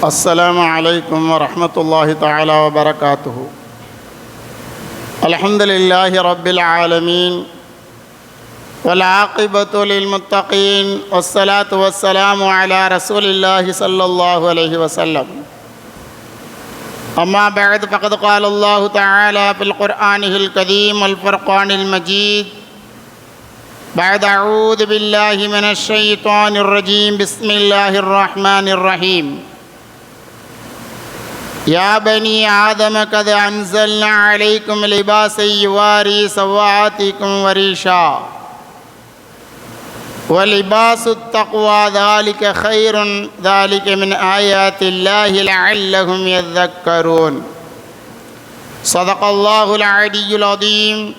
السلام عليكم ورحمة الله تعالى وبركاته. الحمد لله رب العالمين والعاقبة للمتقين والصلاة والسلام على رسول الله صلى الله عليه وسلم. أما بعد فقد قال الله تعالى في القرآن الكريم والفرقان المجيد بعد أعوذ بالله من الشيطان الرجيم بسم الله الرحمن الرحيم. يا بني آدم قد أنزلنا عليكم لباسا يواري سوآتكم وريشا ولباس التقوى ذلك خير ذلك من آيات الله لعلهم يذكرون. صدق الله العلي العظيم.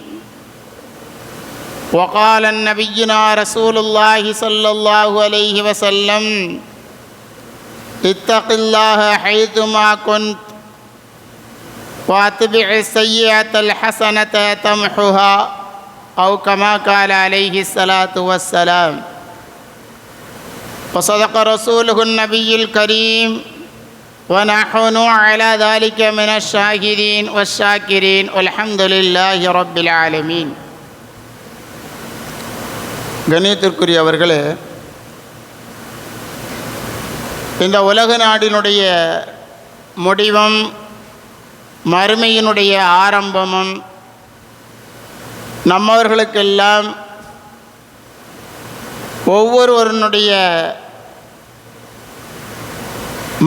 وقال نبينا رسول الله صلى الله عليه وسلم اتق الله حيثما كنت واتبع السيئة الحسنة تمحها أو كما قال عليه الصلاة والسلام. وصدق رسوله النبي الكريم ونحن على ذلك من الشاهدين والشاكرين والحمد لله رب العالمين. கண்ணியத்திற்குரியவர்களே, இந்த உலக நாடினுடைய முடிவும் மறுமையினுடைய ஆரம்பமும் நம்மவர்களுக்கெல்லாம் ஒவ்வொருவருடைய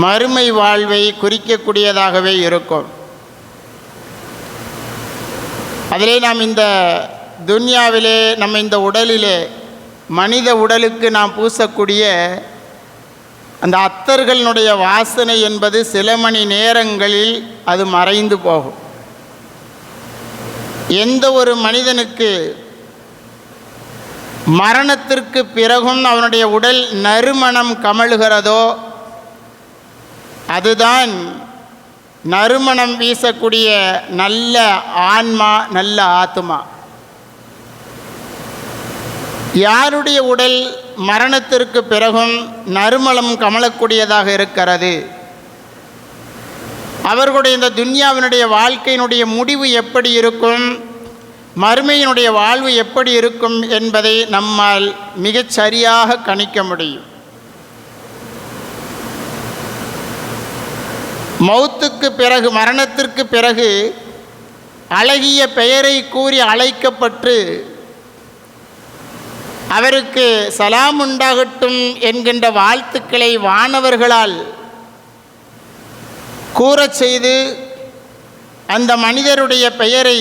மறுமை வாழ்வை குறிக்கக்கூடியதாகவே இருக்கும். அதிலே நாம் இந்த துன்யாவிலே நம்ம இந்த உடலிலே மனித உடலுக்கு நாம் பூசக்கூடிய அந்த அத்தர்களினுடைய வாசனை என்பது சில மணி நேரங்களில் அது மறைந்து போகும். எந்த ஒரு மனிதனுக்கு மரணத்திற்கு பிறகும் அவனுடைய உடல் நறுமணம் கமழுகிறதோ அதுதான் நறுமணம் வீசக்கூடிய நல்ல ஆன்மா, நல்ல ஆத்மா. யாருடைய உடல் மரணத்திற்கு பிறகும் நறுமணம் கமலக்கூடியதாக இருக்கிறது, அவர்களுடைய இந்த துன்யாவினுடைய வாழ்க்கையினுடைய முடிவு எப்படி இருக்கும், மறுமையினுடைய வாழ்வு எப்படி இருக்கும் என்பதை நம்மால் மிகச் சரியாக கணிக்க முடியும். மௌத்துக்கு பிறகு, மரணத்திற்கு பிறகு அழகிய பெயரை கூறி அழைக்கப்பட்டு அவருக்கு சலாம் உண்டாகட்டும் என்கின்ற வாழ்த்துக்களை வானவர்களால் கூறச் செய்து அந்த மனிதருடைய பெயரை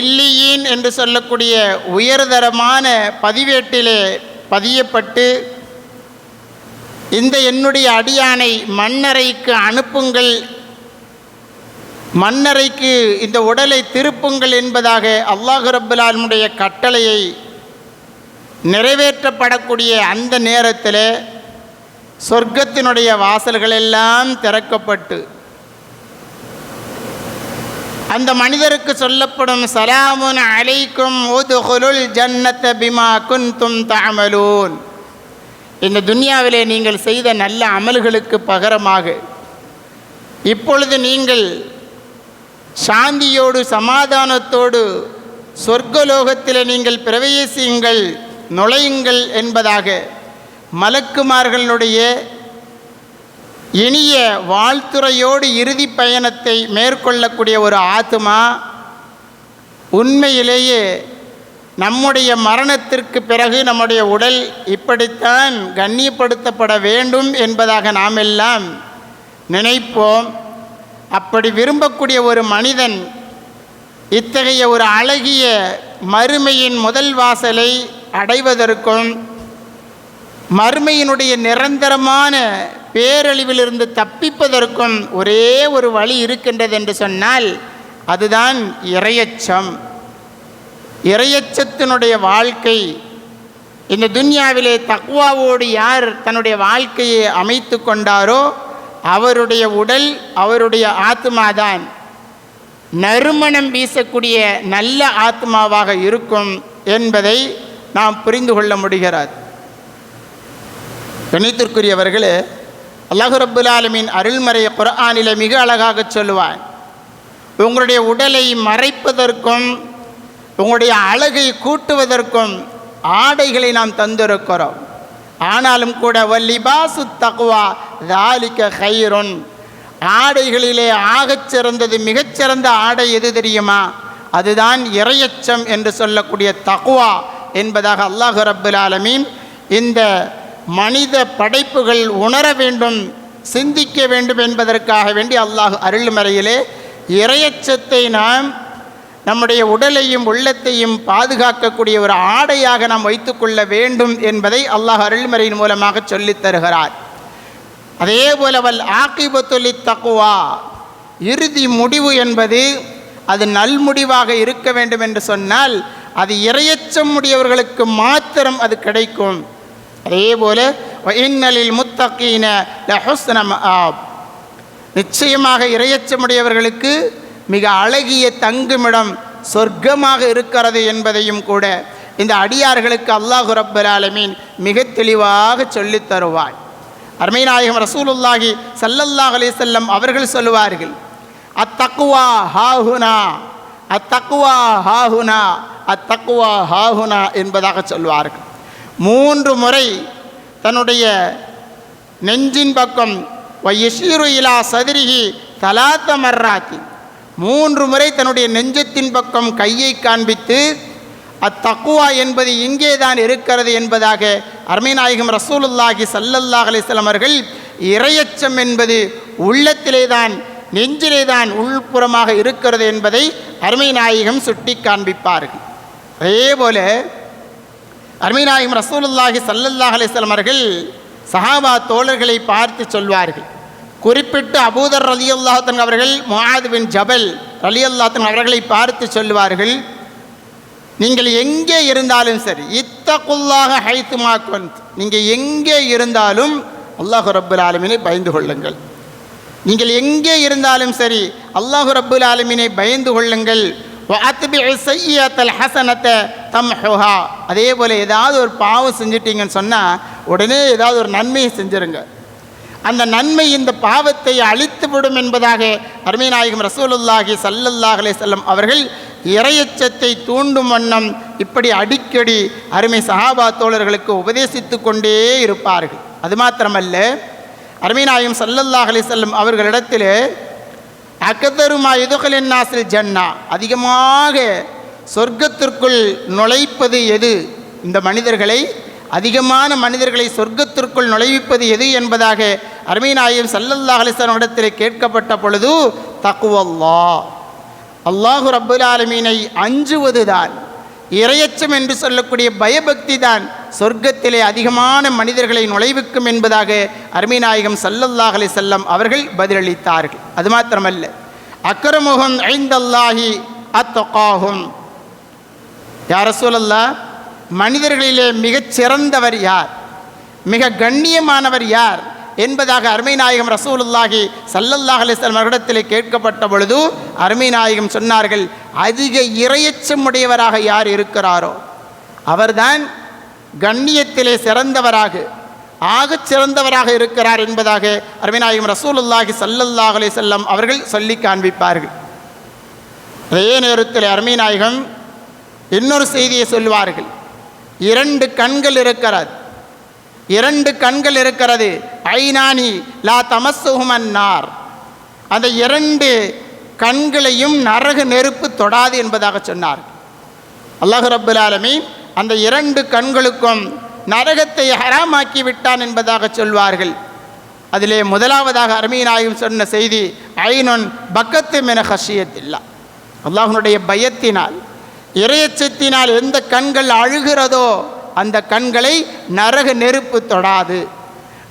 இல்லியீன் என்று சொல்லக்கூடிய உயர்தரமான பதிவேட்டிலே பதியப்பட்டு இந்த என்னுடைய அடியானை மண்ணறைக்கு அனுப்புங்கள், மண்ணறைக்கு இந்த உடலை திருப்புங்கள் என்பதாக அல்லாஹ் ரப்பல் ஆலமீனுடைய கட்டளையை நிறைவேற்றப்படக்கூடிய அந்த நேரத்தில் சொர்க்கத்தினுடைய வாசல்கள் எல்லாம் திறக்கப்பட்டு அந்த மனிதருக்கு சொல்லப்படும் சலாமுன் அலைக்கும் உதுகுலுல் ஜன்னத பிமா குன்தும் தஅமலூன். இந்த துன்யாவிலே நீங்கள் செய்த நல்ல அமல்களுக்கு பகரமாக இப்பொழுது நீங்கள் சாந்தியோடு சமாதானத்தோடு சொர்க்கலோகத்தில் நீங்கள் பிரவேசியுங்கள், நுழையுங்கள் என்பதாக மலக்குமார்களுடைய இனிய வாழ்த்துறையோடு இறுதி பயணத்தை மேற்கொள்ளக்கூடிய ஒரு ஆத்மா உண்மையிலேயே நம்முடைய மரணத்திற்கு பிறகு நம்முடைய உடல் இப்படித்தான் கண்ணியப்படுத்தப்பட வேண்டும் என்பதாக நாம் எல்லாம் நினைப்போம். அப்படி விரும்பக்கூடிய ஒரு மனிதன் இத்தகைய ஒரு அழகிய மறுமையின் முதல் வாசலை அடைவதற்கும் மறுமையினுடைய நிரந்தரமான பேரழிவிலிருந்து தப்பிப்பதற்கும் ஒரே ஒரு வழி இருக்கின்றது என்று சொன்னால் அதுதான் இறையச்சம். இறையச்சத்தினுடைய வாழ்க்கை இந்த துன்யாவிலே தக்வாவோடு யார் தன்னுடைய வாழ்க்கையை அமைத்து கொண்டாரோ அவருடைய உடல், அவருடைய ஆத்மாதான் நறுமணம் வீசக்கூடிய நல்ல ஆத்மாவாக இருக்கும் என்பதை நாம் புரிந்து கொள்ள முடிகிறது. கணித்திற்குரியவர்களே, அல்லாஹ் ரப்புல் ஆலமீன் அருள்மறை குர்ஆனிலே மிக அழகாக சொல்லுவான், உங்களுடைய உடலை மறைப்பதற்கும் உங்களுடைய அழகை கூட்டுவதற்கும் ஆடைகளை நாம் தந்திருக்கிறோம். ஆனாலும் கூட வல்லிபாசு தக்வா தாலிக கைருன், ஆடைகளிலே ஆகச் சிறந்தது, மிகச்சிறந்த ஆடை எது தெரியுமா? அதுதான் இறையச்சம் என்று சொல்லக்கூடிய தக்வா என்பதாக அல்லாஹ் ரப்புல் ஆலமீன் இந்த மனித படைப்புகள் உணர வேண்டும், சிந்திக்க வேண்டும் என்பதற்காக வேண்டி அல்லாஹ் அருள்மறையிலே இறையச்சத்தை நாம் நம்முடைய உடலையும் உள்ளத்தையும் பாதுகாக்கக்கூடிய ஒரு ஆடையாக நாம் வைத்துக்கொள்ள வேண்டும் என்பதை அல்லாஹ் அருள்மறையின் மூலமாக சொல்லித் தருகிறார். அதே போலவல் ஆகிபத்துலி தக்குவா, இறுதி முடிவு என்பது அது நல்முடிவாக இருக்க வேண்டும் என்று சொன்னால் அது இறையச்சம் உடையவர்களுக்கு மாத்திரம் அது கிடைக்கும். அதே போல இன்னலில் முத்தகீன லஹுஸ்ன மஆப், நிச்சயமாக இறையச்சமுடையவர்களுக்கு மிக அழகிய தங்குமிடம் சொர்க்கமாக இருக்கிறது என்பதையும் கூட இந்த அடியார்களுக்கு அல்லாஹ் ரப்பல் ஆலமீன் மிக தெளிவாக சொல்லித் தருவார். அருமை நாயகம் ரசூலுல்லாஹி ஸல்லல்லாஹு அலைஹி வஸல்லம் அவர்கள் சொல்லுவார்கள், அத்தக்வா ஹாஹுனா, அத்தக்வா ஹாஹுனா, அத்தக்வா ஹாஹுனா என்பதாக சொல்வார்கள். 3 முறை தன்னுடைய நெஞ்சின் பக்கம் வயஷீரு இலா சதுரிஹி தலாத்த மர்ராத்தி, 3 முறை தன்னுடைய நெஞ்சத்தின் பக்கம் கையை காண்பித்து அத்தக்குவா என்பது இங்கே தான் இருக்கிறது என்பதாக அருமை நாயகம் ரசூலுல்லாஹி ஸல்லல்லாஹு அலைஹி வஸல்லம் அவர்கள் இறையச்சம் என்பது உள்ளத்திலே தான், நெஞ்சிலே தான், உள்புறமாக இருக்கிறது என்பதை அருமை நாயகம் சுட்டி காண்பிப்பார்கள். அதே போல அருமை நாயகம் ரசூலுல்லாஹி ஸல்லல்லாஹு அலைஹி வஸல்லம் அவர்கள் சஹாபா தோழர்களை பார்த்து சொல்வார்கள். குறிப்பிட்டு அபூதர் ரலியல்லாஹு அன்ஹு அவர்கள் முஆத் பின் ஜபல் ரலியல்லாஹு அன்ஹு அவர்களை பார்த்து சொல்வார்கள், நீங்கள் எங்கே இருந்தாலும் சரி, இத்தகுல்லாஹ ஹைத்துமா குன்த், நீங்கள் எங்கே இருந்தாலும் அல்லாஹ் ரப்புல் ஆலமீனை பயந்து கொள்ளுங்கள். நீங்கள் எங்கே இருந்தாலும் சரி அல்லாஹ் ரப்புல் ஆலமீனை பயந்து கொள்ளுங்கள். வஅத்பிஉ ஸய்யிஅத்தல் ஹஸனத தம்ஹுஹா, அதே போல் ஏதாவது ஒரு பாவம் செஞ்சிட்டீங்கன்னு சொன்னால் உடனே ஏதாவது ஒரு நன்மையை செஞ்சுருங்க, அந்த நன்மை இந்த பாவத்தை அழித்துவிடும் என்பதாக அருமை நாயகம் ரசூலுல்லாஹி ஸல்லல்லாஹு அலைஹி வஸல்லம் அவர்கள் இறையச்சத்தை தூண்டும் வண்ணம் இப்படி அடிக்கடி அருமை சஹாபா தோழர்களுக்கு உபதேசித்து கொண்டே இருப்பார்கள். அது மாத்திரமல்ல, அருமை நாயகம் ஸல்லல்லாஹு அலைஹி வஸல்லம் அவர்களிடத்தில் அக்தருமா யுதுகிலின் நாஸில் ஜன்னா, அதிகமாக சொர்க்கத்திற்குள் நுழைப்பது எது, இந்த மனிதர்களை அதிகமான மனிதர்களை சொர்க்கத்திற்குள் நுழைவிப்பது எது என்பதாக அருமை நாயகம் ஸல்லல்லாஹு அலைஹி வஸல்லம் இடத்தில் கேட்கப்பட்ட பொழுது தக்வல்லாஹ், அல்லாஹு ரப்புல் ஆலமீனை அஞ்சுவதுதான், இறையச்சம் என்று சொல்லக்கூடிய பயபக்தி தான் சொர்க்கத்திலே அதிகமான மனிதர்களை நுழைவிக்கும் என்பதாக அருமை நாயகம் ஸல்லல்லாஹு அலைஹி வஸல்லம் அவர்கள் பதிலளித்தார்கள். அது மாத்திரமல்ல, அக்ரமுஹும் இன்தல்லாஹி அத்தகாஹும், யா ரசூலல்லாஹ், மனிதர்களிலே மிகச் சிறந்தவர் யார், மிக கண்ணியமானவர் யார் என்பதாக அருமை நாயகம் ரசூலுல்லாஹி ஸல்லல்லாஹு அலைஹி வஸல்லம் அவரிடத்தில் கேட்கப்பட்ட பொழுது அருமை நாயகம் சொன்னார்கள், அதிக இறையச்சம் உடையவராக யார் இருக்கிறாரோ அவர்தான் கண்ணியத்திலே சிறந்தவராக, ஆகச் சிறந்தவராக இருக்கிறார் என்பதாக அருமை நாயகம் ரசூலுல்லாஹி ஸல்லல்லாஹு அலைஹி வஸல்லம் அவர்கள் சொல்லி காண்பிப்பார்கள். அதே நேரத்தில் அருமை நாயகம் இன்னொரு செய்தியை சொல்வார்கள், 2 கண்கள் இருக்கிறது, 2 கண்கள் இருக்கிறது, ஐனானி லா தமஸ்ஸுஹுமன் நார், அந்த 2 கண்களையும் நரக நெருப்பு தொடாது என்பதாக சொன்னார். அல்லாஹ் ரப்புல் ஆலமீன் அந்த 2 கண்களுக்கும் நரகத்தை ஹராமாக்கி விட்டான் என்பதாக சொல்வார்கள். அதிலே முதலாவதாக அருமை நாயகம் சொன்ன செய்தி, ஐனுன் பக்கத்து மின ஹஷியத்தில்லா, அல்லாஹ்வுடைய பயத்தினால், இறையச்சத்தினால் எந்த கண்கள் அழுகிறதோ அந்த கண்களை நரக நெருப்பு தொடாது,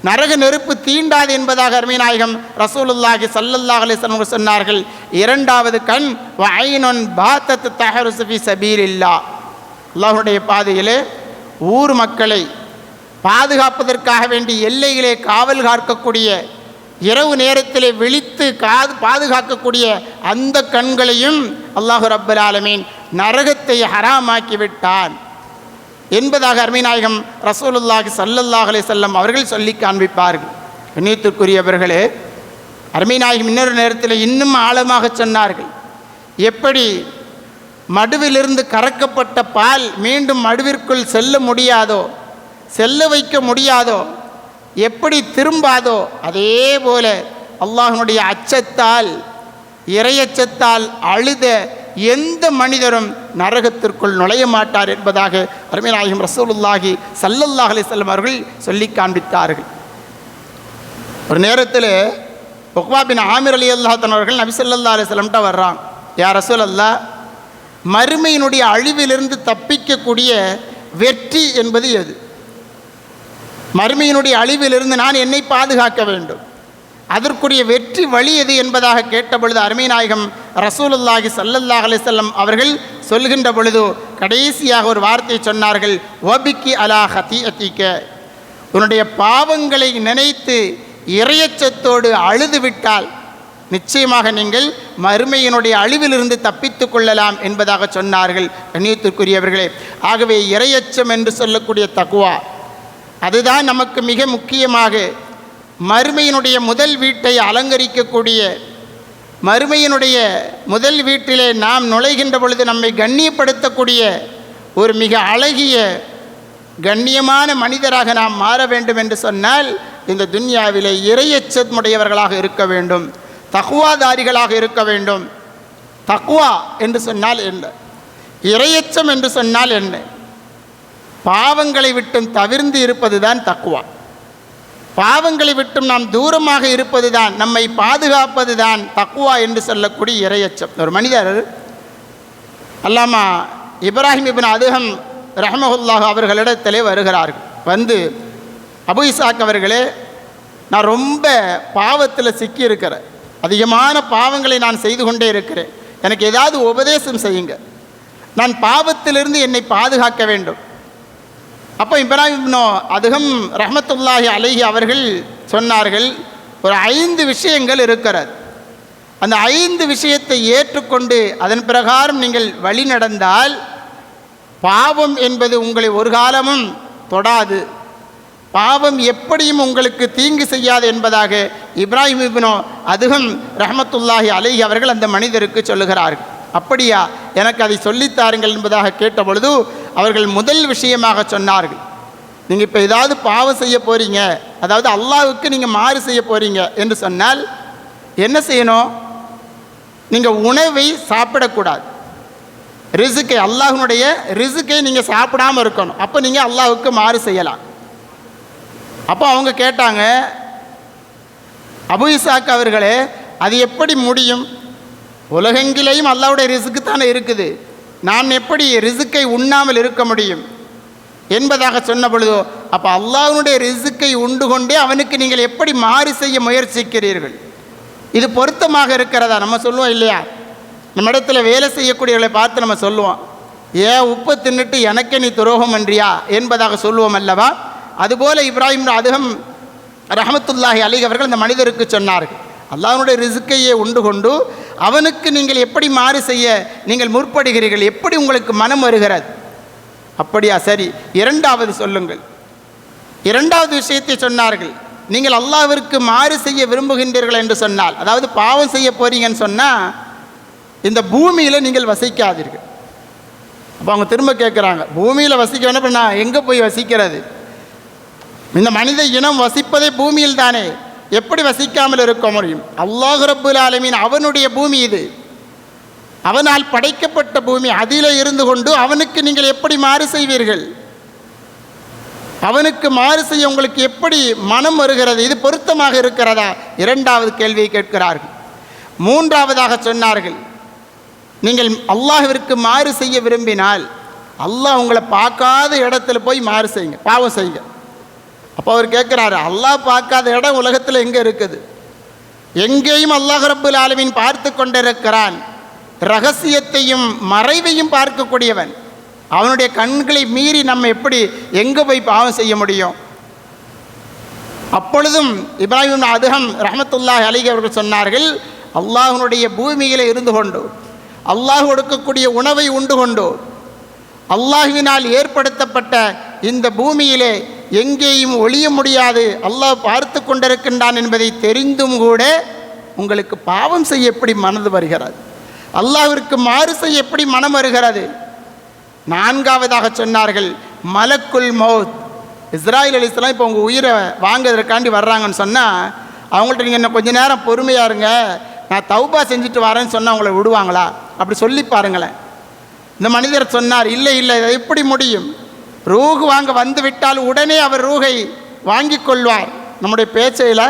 நரக நெருப்பு தீண்டாது என்பதாக அருமை நாயகம் ரசூலுல்லாஹி ஸல்லல்லாஹு அலைஹி வஸல்லம் சொன்னார்கள். 2வது கண் வஐனுன் பாத்தத் தஹருசு ஃபீ சபீலில்லாஹ், அல்லாஹ்வுடைய பாதையிலே ஊர் மக்களை பாதுகாப்பதற்காக வேண்டி எல்லைகளே காவல் காக்கக்கூடிய, இரவு நேரத்திலே விழித்து பாதுகாக்கக்கூடிய அந்த கண்களையும் அல்லாஹ் ரப்பல் ஆலமீன் நரகத்தை ஹராமாக்கி விட்டான் என்பதாக அருமை நாயகம் ரசூலுல்லாஹி ஸல்லல்லாஹு அலைஹி வஸல்லம் அவர்கள் சொல்லி காண்பிப்பார்கள். கண்ணியத்திற்குரியவர்களே, அருமை நாயகம் இன்னொரு நேரத்தில் இன்னும் ஆழமாக சொன்னார்கள். எப்படி மடுவிலிருந்து கறக்கப்பட்ட பால் மீண்டும் மடுவிற்குள் செல்ல முடியாதோ, செல்ல வைக்க முடியாதோ, எப்படி திரும்பாதோ, அதே போல அல்லாஹ்வுடைய அச்சத்தால், இறையச்சத்தால் அழுத எந்த மனிதரும் நரகத்திற்குள் நுழைய மாட்டார் என்பதாக அருமை நாயகம் ரசூலுல்லாஹி ஸல்லல்லாஹு அலைஹி வஸல்லம் அவர்கள் சொல்லி காண்பித்தார்கள். ஒரு நேரத்தில் உக்பா பின் ஆமிர் ரலியல்லாஹு அன்ஹு அவர்கள் நபி ஸல்லல்லாஹு அலைஹி வஸல்லம் வர்றாங்க. யா ரசூலல்லாஹ், மறுமையினுடைய அழிவிலிருந்து தப்பிக்கக்கூடிய வெற்றி என்பது எது? மறுமையினுடைய அழிவிலிருந்து நான் என்னை பாதுகாக்க வேண்டும், அதற்குரிய வெற்றி வழி எது என்பதாக கேட்டபொழுது அருமை நாயகம் ரசூலுல்லாஹி ஸல்லல்லாஹு அலைஹி வஸல்லம் அவர்கள் சொல்கின்ற பொழுது கடைசியாக ஒரு வார்த்தை சொன்னார்கள். வபிக்கி அலா ஹதீஅத்திக, உன்னுடைய பாவங்களை நினைத்து இறையச்சத்தோடு அழுது விட்டால் நிச்சயமாக நீங்கள் மறுமையினுடைய அழிவிலிருந்து தப்பித்து கொள்ளலாம் என்பதாக சொன்னார்கள். கண்ணியத்திற்குரியவர்களே, ஆகவே இறையச்சம் என்று சொல்லக்கூடிய தக்வா, அதுதான் நமக்கு மிக முக்கியமாக மறுமையினுடைய முதல் வீட்டை அலங்கரிக்கக்கூடிய, மறுமையினுடைய முதல் வீட்டிலே நாம் நுழைகின்ற பொழுது நம்மை கண்ணியப்படுத்தக்கூடிய ஒரு மிக அழகிய கண்ணியமான மனிதராக நாம் மாற வேண்டும் என்று சொன்னால் இந்த துன்யாவிலே இறையச்சமுடையவர்களாக இருக்க வேண்டும், தக்வாதாரிகளாக இருக்க வேண்டும். தக்வா என்று சொன்னால் என்ன? இறையச்சம் என்று சொன்னால் என்ன? பாவங்களை விட்டும் தவிர்ந்து இருப்பது தான் தக்வா. பாவங்களை விட்டும் நாம் தூரமாக இருப்பது தான், நம்மை பாதுகாப்பது தான் தக்வா என்று சொல்லக்கூடிய இறையச்சம். ஒரு மனிதர் அல்லாமா இப்ராஹிம் இப்னு அதுஹம் ரஹ்மஹுல்லாஹ் அவர்களிடத்திலே வருகிறார்கள். வந்து, அபு இசாக் அவர்களே, நான் ரொம்ப பாவத்தில் சிக்கி இருக்கிறேன், அதிகமான பாவங்களை நான் செய்து கொண்டே இருக்கிறேன், எனக்கு ஏதாவது உபதேசம் செய்யுங்க, நான் பாவத்திலிருந்து என்னை பாதுகாக்க வேண்டும். அப்போ இப்ராஹிம் இப்னு அதுஹம் ரஹ்மத்துல்லாஹி அலைஹி அவர்கள் சொன்னார்கள், ஒரு 5 விஷயங்கள் இருக்கிறது. அந்த 5 விஷயத்தை ஏற்றுக்கொண்டு அதன் பிரகாரம் நீங்கள் வழி நடந்தால் பாவம் என்பது உங்களை ஒரு காலமும் தொடாது, பாவம் எப்படியும் உங்களுக்கு தீங்கு செய்யாது என்பதாக இப்ராஹிம் இப்னு அதுஹம் ரஹ்மத்துல்லாஹி அலைஹி அவர்கள் அந்த மனிதருக்கு சொல்லுகிறார்கள். அப்படியா, எனக்கு அதை சொல்லித்தாருங்கள் என்பதாக கேட்ட பொழுது அவர்கள் முதல் விஷயமாக சொன்னார்கள், நீங்கள் இப்போ ஏதாவது பாவம் செய்ய போகிறீங்க, அதாவது அல்லாஹ்வுக்கு நீங்கள் மாறு செய்ய போகிறீங்க என்று சொன்னால் என்ன செய்யணும்? நீங்கள் உணவை சாப்பிடக்கூடாது, ரிசுக்கை, அல்லாஹ்வுடைய ரிசுக்கை நீங்கள் சாப்பிடாமல் இருக்கணும், அப்போ நீங்கள் அல்லாஹ்வுக்கு மாறு செய்யலாம். அப்போ அவங்க கேட்டாங்க, அபு இசாக் அவர்களே, அது எப்படி முடியும்? உலகெங்கிலேயும் அல்லாஹ்வுடைய ரிசுக்கு தானே இருக்குது, நான் எப்படி ரிசுக்கை உண்ணாமல் இருக்க முடியும் என்பதாக சொன்ன பொழுதோ, அப்போ அல்லாஹ்வுடைய ரிசுக்கை உண்டு கொண்டே அவனுக்கு நீங்கள் எப்படி மாறு செய்ய முயற்சிக்கிறீர்கள்? இது பொருத்தமாக இருக்கிறதா? நம்ம சொல்லுவோம் இல்லையா, நம்ம இடத்துல வேலை செய்யக்கூடியவர்களை பார்த்து நம்ம சொல்லுவோம், ஏன் உப்பு தின்னுட்டு எனக்கே நீ துரோகம் பண்றியா என்பதாக சொல்லுவோம் அல்லவா? அதுபோல இப்ராஹிம் அதுஹம் ரஹ்மத்துல்லாஹி அலைஹி அவர்கள் அந்த மனிதருக்கு சொன்னார்கள், அல்லாஹ்வுடைய ரிசுக்கையே உண்டு கொண்டு அவனுக்கு நீங்கள் எப்படி மாறு செய்ய நீங்கள் முற்படுகிறீர்கள், எப்படி உங்களுக்கு மனம் வருகிறது? அப்படியா, சரி, 2வது சொல்லுங்கள். 2வது விஷயத்தை சொன்னார்கள், நீங்கள் அல்லாஹ்விற்கு மாறு செய்ய விரும்புகின்றீர்கள் என்று சொன்னால், அதாவது பாவம் செய்ய போறீங்கன்னு சொன்னால் இந்த பூமியில் நீங்கள் வசிக்காதீர்கள். அப்போ அவங்க திரும்ப கேட்குறாங்க, பூமியில் வசிக்க வேணும், நான் எங்கே போய் வசிக்கிறது? இந்த மனித இனம் வசிப்பதே பூமியில் தானே, எப்படி வசிக்காமல் இருக்க முடியும்? அல்லாஹ் ரப்புல் ஆலமீன் அவனுடைய பூமி இது, அவனால் படைக்கப்பட்ட பூமி, அதில் இருந்து கொண்டு அவனுக்கு நீங்கள் எப்படி மாறு செய்வீர்கள்? அவனுக்கு மாறு செய்ய உங்களுக்கு எப்படி மனம் வருகிறது? இது பொருத்தமாக இருக்கிறதா? 2வது கேள்வியை கேட்கிறார்கள். 3வதாக சொன்னார்கள், நீங்கள் அல்லாஹ்விற்கு மாறு செய்ய விரும்பினால் அல்லாஹ் உங்களை பார்க்காத இடத்துல போய் மாறு செய்யுங்க, பாவம் செய்யுங்க. அப்போ அவர் கேட்குறாரு, அல்லாஹ் பார்க்காத இடம் உலகத்தில் எங்கே இருக்குது? எங்கேயும் அல்லாஹ் ரப்புல் ஆலமீன் பார்த்து கொண்டிருக்கிறான். ரகசியத்தையும் மறைவையும் பார்க்கக்கூடியவன், அவனுடைய கண்களை மீறி நம்ம எப்படி எங்கே போய் பாவம் செய்ய முடியும்? அப்பொழுதும் இப்ராஹிம் அதுஹம் ரஹ்மத்துல்லாஹி அலைஹி அவர்கள் சொன்னார்கள், அல்லாஹ்வுடைய பூமியிலே இருந்து கொண்டு, அல்லாஹ் கொடுக்கக்கூடிய உணவை உண்டு கொண்டு, அல்லாஹ்வினால் ஏற்படுத்தப்பட்ட இந்த பூமியிலே எங்கேயும் ஒளிய முடியாது, அல்லாஹ் பார்த்து கொண்டிருக்கின்றான் என்பதை தெரிந்தும் கூட உங்களுக்கு பாவம் செய்ய எப்படி மனது வருகிறது? அல்லாஹ்விற்கு மாறு செய்ய எப்படி மனம் வருகிறது? நான்காவதாக சொன்னார்கள், மலக்குல் மௌத். இஸ்ராயில் அலைஹிஸ்ஸலாம் இப்போ உங்கள் உயிரை வாங்குவதற்காண்டி வர்றாங்கன்னு சொன்னால் அவங்கள்ட்ட நீங்கள் என்ன கொஞ்ச நேரம் பொறுமையாக இருங்க, நான் தௌபா செஞ்சுட்டு வரேன்னு சொன்னால் அவங்கள விடுவாங்களா? அப்படி சொல்லி பாருங்களேன். இந்த மனிதர் சொன்னார், இல்லை இல்லை, இதை எப்படி முடியும்? ரூஹ் வாங்க வந்து விட்டால் உடனே அவர் ரூஹை வாங்கி கொள்வார். நம்முடைய பேச்சையில்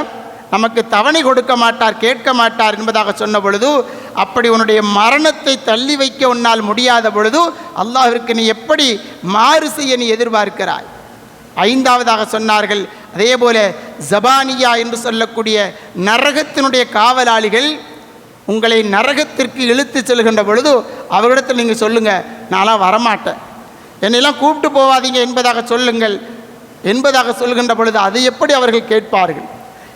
நமக்கு தவணை கொடுக்க மாட்டார், கேட்க மாட்டார் என்பதாக சொன்ன பொழுது, அப்படி உன்னுடைய மரணத்தை தள்ளி வைக்க உன்னால் முடியாத பொழுது அல்லாஹ்விற்கு நீ எப்படி மாறு செய்ய நீ எதிர்பார்க்கிறாய்? ஐந்தாவதாக சொன்னார்கள், அதே போல ஜபானியா என்று சொல்லக்கூடிய நரகத்தினுடைய காவலாளிகள் உங்களை நரகத்திற்கு இழுத்து செல்கின்ற பொழுது அவரிடத்தில் நீங்கள் சொல்லுங்கள், நான்லாம் வரமாட்டேன், என்னெல்லாம் கூப்பிட்டு போவாதீங்க என்பதாக சொல்லுங்கள் என்பதாக சொல்கின்ற பொழுது அதை எப்படி அவர்கள் கேட்பார்கள்?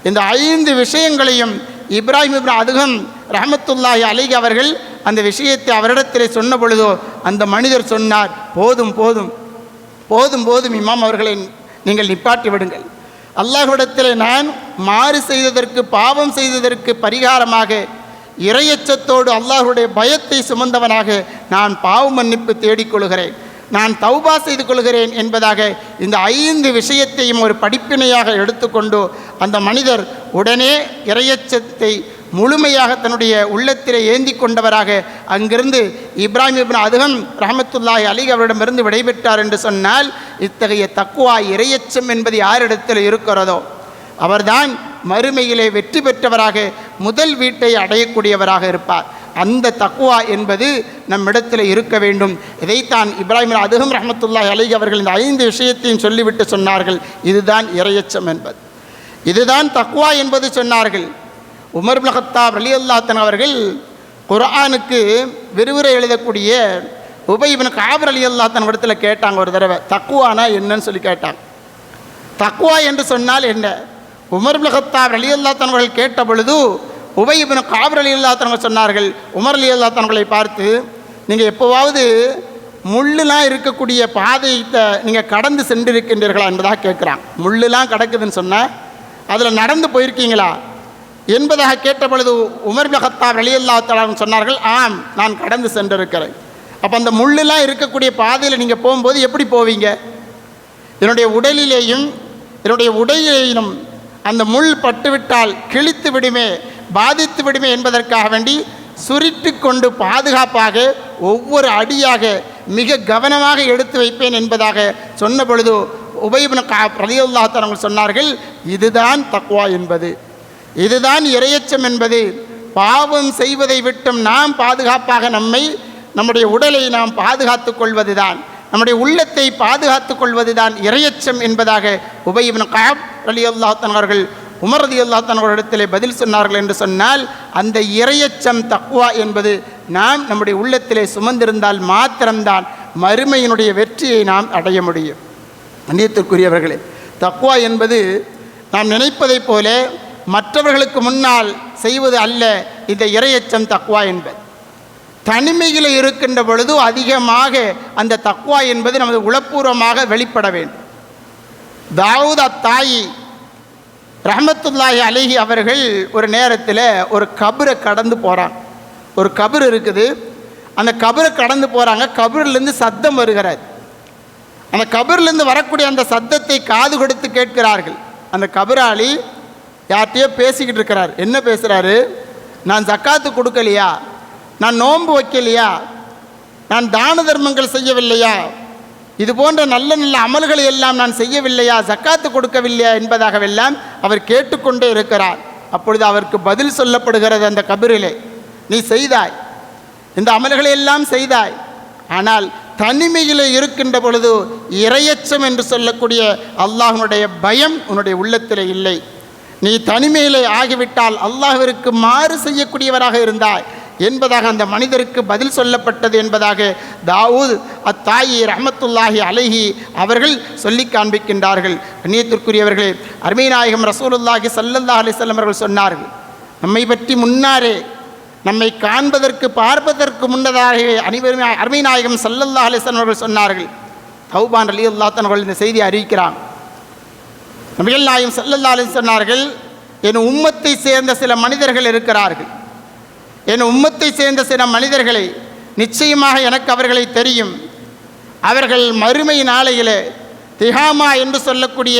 இந்த 5 விஷயங்களையும் இப்ராஹிம் இப்னு அதுகம் ரஹ்மத்துல்லாஹி அலைஹி அவர்கள் அந்த விஷயத்தை அவரிடத்திலே சொன்ன பொழுதோ அந்த மனிதர் சொன்னார், போதும் போதும் போதும் போதும் இமாம் அவர்களை நீங்கள் நிப்பாட்டி விடுங்கள். அல்லாஹ்விடத்தில் நான் மாறு செய்ததற்கு, பாவம் செய்ததற்கு பரிகாரமாக இறையச்சத்தோடு அல்லாஹ்வுடைய பயத்தை சுமந்தவனாக நான் பாவ மன்னிப்பு தேடிக்கொள்கிறேன், நான் தௌபா செய்து கொள்கிறேன் என்பதாக இந்த 5 விஷயத்தையும் ஒரு படிப்பினையாக எடுத்துக்கொண்டு அந்த மனிதர் உடனே இறையச்சத்தை முழுமையாக தன்னுடைய உள்ளத்திலே ஏந்தி கொண்டவராக அங்கிருந்து இப்ராஹிம் இப்னு அதுகம் ரஹ்மத்துல்லாஹி அலைஹி அவரிடமிருந்து விடைபெற்றார் என்று சொன்னால், இத்தகைய தக்குவா இறையச்சம் என்பது யாரிடத்தில் இருக்கிறதோ அவர்தான் மறுமையிலே வெற்றி பெற்றவராக முதல் வீட்டை அடையக்கூடியவராக இருப்பார். அந்த தக்குவா என்பது நம்மிடத்தில் இருக்க வேண்டும். இதைத்தான் இப்ராஹிம் அதுகம் ரஹ்மத்துல்லாஹி அலைஹி அவர்கள் இந்த 5 விஷயத்தையும் சொல்லிவிட்டு சொன்னார்கள், இதுதான் இறையச்சம் என்பது, இதுதான் தக்குவா என்பது சொன்னார்கள். உமர் இப்னு கத்தாப் ரலியல்லாஹு அன்ஹு அவர்கள் குர்ஆனுக்கு விரிவுரை எழுதக்கூடிய உபய் இப்னு கஅப் ரலியல்லாஹு அன்ஹு இடத்துல கேட்டாங்க ஒரு தடவை, தக்குவானா என்னன்னு சொல்லி கேட்டாங்க. தக்குவா என்று சொன்னால் என்ன? உமர் இப்னு கத்தாப் ரலியல்லாஹு அன்ஹு அவர்கள் கேட்ட பொழுது உபய் இப்னு கஅப் ரலியல்லாஹு அன்ஹு சொன்னார்கள், உமர் ரலியல்லாஹு அன்ஹு அவர்களை பார்த்து, நீங்கள் எப்போவாவது முள்ளுலாம் இருக்கக்கூடிய பாதையை நீங்கள் கடந்து சென்றிருக்கின்றீர்களா என்பதாக கேட்குறாங்க. முள்ளுலாம் கிடக்குதுன்னு சொன்னால் அதில் நடந்து போயிருக்கீங்களா என்பதாக கேட்ட பொழுது உமர் இப்னு கத்தாப் ரலியல்லாஹு தஆலா சொன்னார்கள், ஆம், நான் கடந்து சென்றிருக்கிறேன். அப்போ அந்த முள்ளுலாம் இருக்கக்கூடிய பாதையில் நீங்கள் போகும்போது எப்படி போவீங்க? என்னுடைய உடலிலேயும் என்னுடைய உடையிலேயும் அந்த முள் பட்டுவிட்டால் கிழித்து விடுமே, பாதித்து விடுமே என்பதற்காக வேண்டி சுருட்டி கொண்டு பாதுகாப்பாக ஒவ்வொரு அடியாக மிக கவனமாக எடுத்து வைப்பேன் என்பதாக சொன்ன பொழுது உபய் இப்னு கஅப் ரலியல்லாஹு தஆலா சொன்னார்கள், இதுதான் தக்வா என்பது, இதுதான் இறையச்சம் என்பது. பாவம் செய்வதை விட்டும் நாம் பாதுகாப்பாக நம்முடைய உடலை நாம் பாதுகாத்து கொள்வது தான், நம்முடைய உள்ளத்தை பாதுகாத்து கொள்வது தான் இறையச்சம் என்பதாக உபய் இப்னு கஅப் ரலியல்லாஹு தஆலா அவர்கள் உமர் ரலியல்லாஹு தஆலா அவர்களிடத்திலே பதில் சொன்னார்கள் என்று சொன்னால், அந்த இறையச்சம் தக்வா என்பது நாம் நம்முடைய உள்ளத்திலே சுமந்திருந்தால் மாத்திரம்தான் மறுமையினுடைய வெற்றியை நாம் அடைய முடியும். அந்நியத்திற்குரியவர்களே, தக்வா என்பது நாம் நினைப்பதைப் போல மற்றவர்களுக்கு முன்னால் செய்வது அல்ல. இந்த இறையச்சம் தக்வா என்பது தனிமையில் இருக்கின்ற பொழுது அதிகமாக அந்த தக்வா என்பது நமது உளப்பூர்வமாக வெளிப்பட வேண்டும். தாவூத் அத்தாயி ரஹ்மத்துல்லாஹி அலைஹி அவர்கள் ஒரு நேரத்தில் ஒரு கபரை கடந்து போகிறாங்க. ஒரு கபர் இருக்குது, அந்த கபரை கடந்து போகிறாங்க. கபரிலிருந்து சத்தம் வருகிறது. அந்த கபரிலிருந்து வரக்கூடிய அந்த சத்தத்தை காது கொடுத்து கேட்கிறார்கள். அந்த கபராளி யார்கிட்டையோ பேசிக்கிட்டு இருக்கிறார். என்ன பேசுகிறாரு? நான் ஜக்காத்து கொடுக்கலையா, நான் நோன்பு வைக்கலையா, நான் தான தர்மங்கள் செய்யவில்லையா, இது போன்ற நல்ல நல்ல அமல்களை எல்லாம் நான் செய்யவில்லையா, ஜக்காத்து கொடுக்கவில்லையா என்பதாகவெல்லாம் அவர் கேட்டுக்கொண்டே இருக்கிறார். அப்பொழுது அவருக்கு பதில் சொல்லப்படுகிறது அந்த கபரிலே, நீ செய்தாய், இந்த அமல்களை எல்லாம் செய்தாய், ஆனால் தனிமையில் இருக்கின்ற பொழுது இறையச்சம் என்று சொல்லக்கூடிய அல்லாஹ்வுடைய பயம் உன்னுடைய உள்ளத்தில் இல்லை. நீ தனிமையிலே ஆகிவிட்டால் அல்லாஹ்விற்கு மாறு செய்யக்கூடியவராக இருந்தாய் என்பதாக அந்த மனிதருக்கு பதில் சொல்லப்பட்டது என்பதாக தாவூத் அத்தாயி ரஹ்மத்துல்லாஹி அலைஹி அவர்கள் சொல்லி காண்பிக்கின்றார்கள். கண்ணியத்திற்குரியவர்களே, அருமை நாயகம் ரசூலுல்லாஹி ஸல்லல்லாஹு அலைஹி வஸல்லம் அவர்கள் சொன்னார்கள், நம்மை பற்றி முன்னாரே நம்மை காண்பதற்கு பார்ப்பதற்கு முன்னதாகவே அனைவருமே அருமை நாயகம் ஸல்லல்லாஹு அலைஹி வஸல்லம் அவர்கள் சொன்னார்கள். தௌபான் ரலியல்லாஹு அன்ஹு அவர்கள் இந்த செய்தியை அறிவிக்கிறாங்க. நபிகள் நாயகம் ஸல்லல்லாஹு அலைஹி சொன்னார்கள், என் உம்மத்தை சேர்ந்த சில மனிதர்கள் இருக்கிறார்கள். என் உம்மத்தை சேர்ந்த சில மனிதர்களை நிச்சயமாக எனக்கு அவர்களை தெரியும். அவர்கள் மறுமை நாளையிலே திஹாமா என்று சொல்லக்கூடிய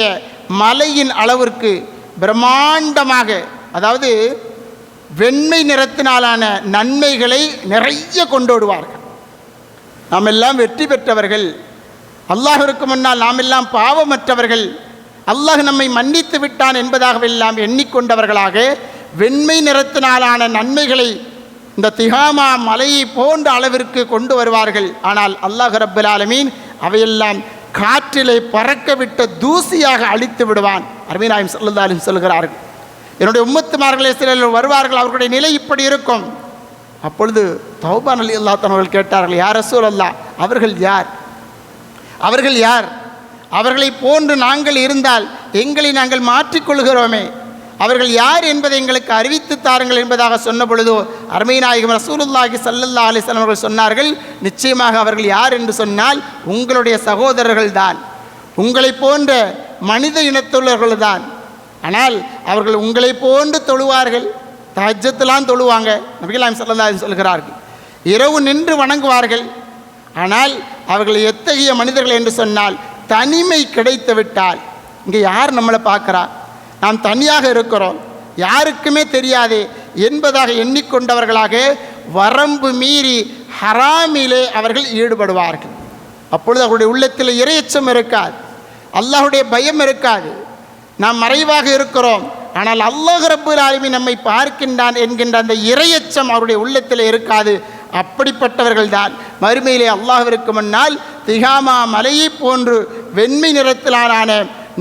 மலையின் அளவிற்கு பிரம்மாண்டமாக, அதாவது வெண்மை நிறத்தினாலான நன்மைகளை நிறைய கொண்டு வருவார்கள். நாம் எல்லாம் வெற்றி பெற்றவர்கள், அல்லாஹ்விற்கு முன்னால் நாம் எல்லாம் பாவமற்றவர்கள், அல்லாஹ் நம்மை மன்னித்து விட்டான் என்பதாகவெல்லாம் எண்ணிக்கொண்டவர்களாக வெண்மை நிறத்தினாலான நன்மைகளை இந்த திஹாமா மலையை போன்ற அளவிற்கு கொண்டு வருவார்கள். ஆனால் அல்லாஹ் ரப்பல் ஆலமீன் அவையெல்லாம் காற்றிலே பறக்க விட்ட தூசியாக அழித்து விடுவான். அருமை நாயகம் ஸல்லல்லாஹு அலைஹி சொல்கிறார்கள், என்னுடைய உம்மத்துமார்களே சிலர் வருவார்கள், அவர்களுடைய நிலை இப்படி இருக்கும். அப்பொழுது தௌபான் ரலியல்லாஹு அன்ஹு அவர்கள் கேட்டார்கள், யா ரசூலல்லாஹ், அவர்கள் யார்? அவர்கள் யார்? அவர்களை போன்று நாங்கள் இருந்தால் எங்களை நாங்கள் மாற்றிக்கொள்கிறோமே, அவர்கள் யார் என்பதை எங்களுக்கு அறிவித்து தாருங்கள் என்பதாக சொன்ன பொழுதோ அருமை நாயகம் ரசூலுல்லாஹி ஸல்லல்லாஹு அலைஹி வஸல்லம் அவர்கள் சொன்னார்கள், நிச்சயமாக அவர்கள் யார் என்று சொன்னால் உங்களுடைய சகோதரர்கள் தான், உங்களை போன்ற மனித இனத்துள்ளவர்கள் தான். ஆனால் அவர்கள் உங்களை போன்று தொழுவார்கள், தஹஜ்ஜத்லாம் தொழுவாங்க. நபிகள் நாயகம் ஸல்லல்லாஹு அலைஹி வஸல்லம் சொல்கிறார்கள், இரவு நின்று வணங்குவார்கள். ஆனால் அவர்கள் எத்தகைய மனிதர்கள் என்று சொன்னால், தனிமை கிடைத்து விட்டால், இங்கே யார் நம்மளை பார்க்குறா, நாம் தனியாக இருக்கிறோம், யாருக்குமே தெரியாது என்பதாக எண்ணிக்கொண்டவர்களாக வரம்பு மீறி ஹராமிலே அவர்கள் ஈடுபடுவார்கள். அப்பொழுது அவருடைய உள்ளத்தில் இறையச்சம் இருக்காது, அல்லாஹ்வுடைய பயம் இருக்காது. நாம் மறைவாக இருக்கிறோம், ஆனால் அல்லாஹ் ரப்பல் ஆலமீன் நம்மை பார்க்கின்றான் என்கின்ற அந்த இறையச்சம் அவருடைய உள்ளத்தில் இருக்காது. அப்படிப்பட்டவர்கள் தான் மறுமையிலே அல்லாஹ்விற்கு முன்னால் திஹாமா மலையை போன்று வெண்மை நிறத்திலான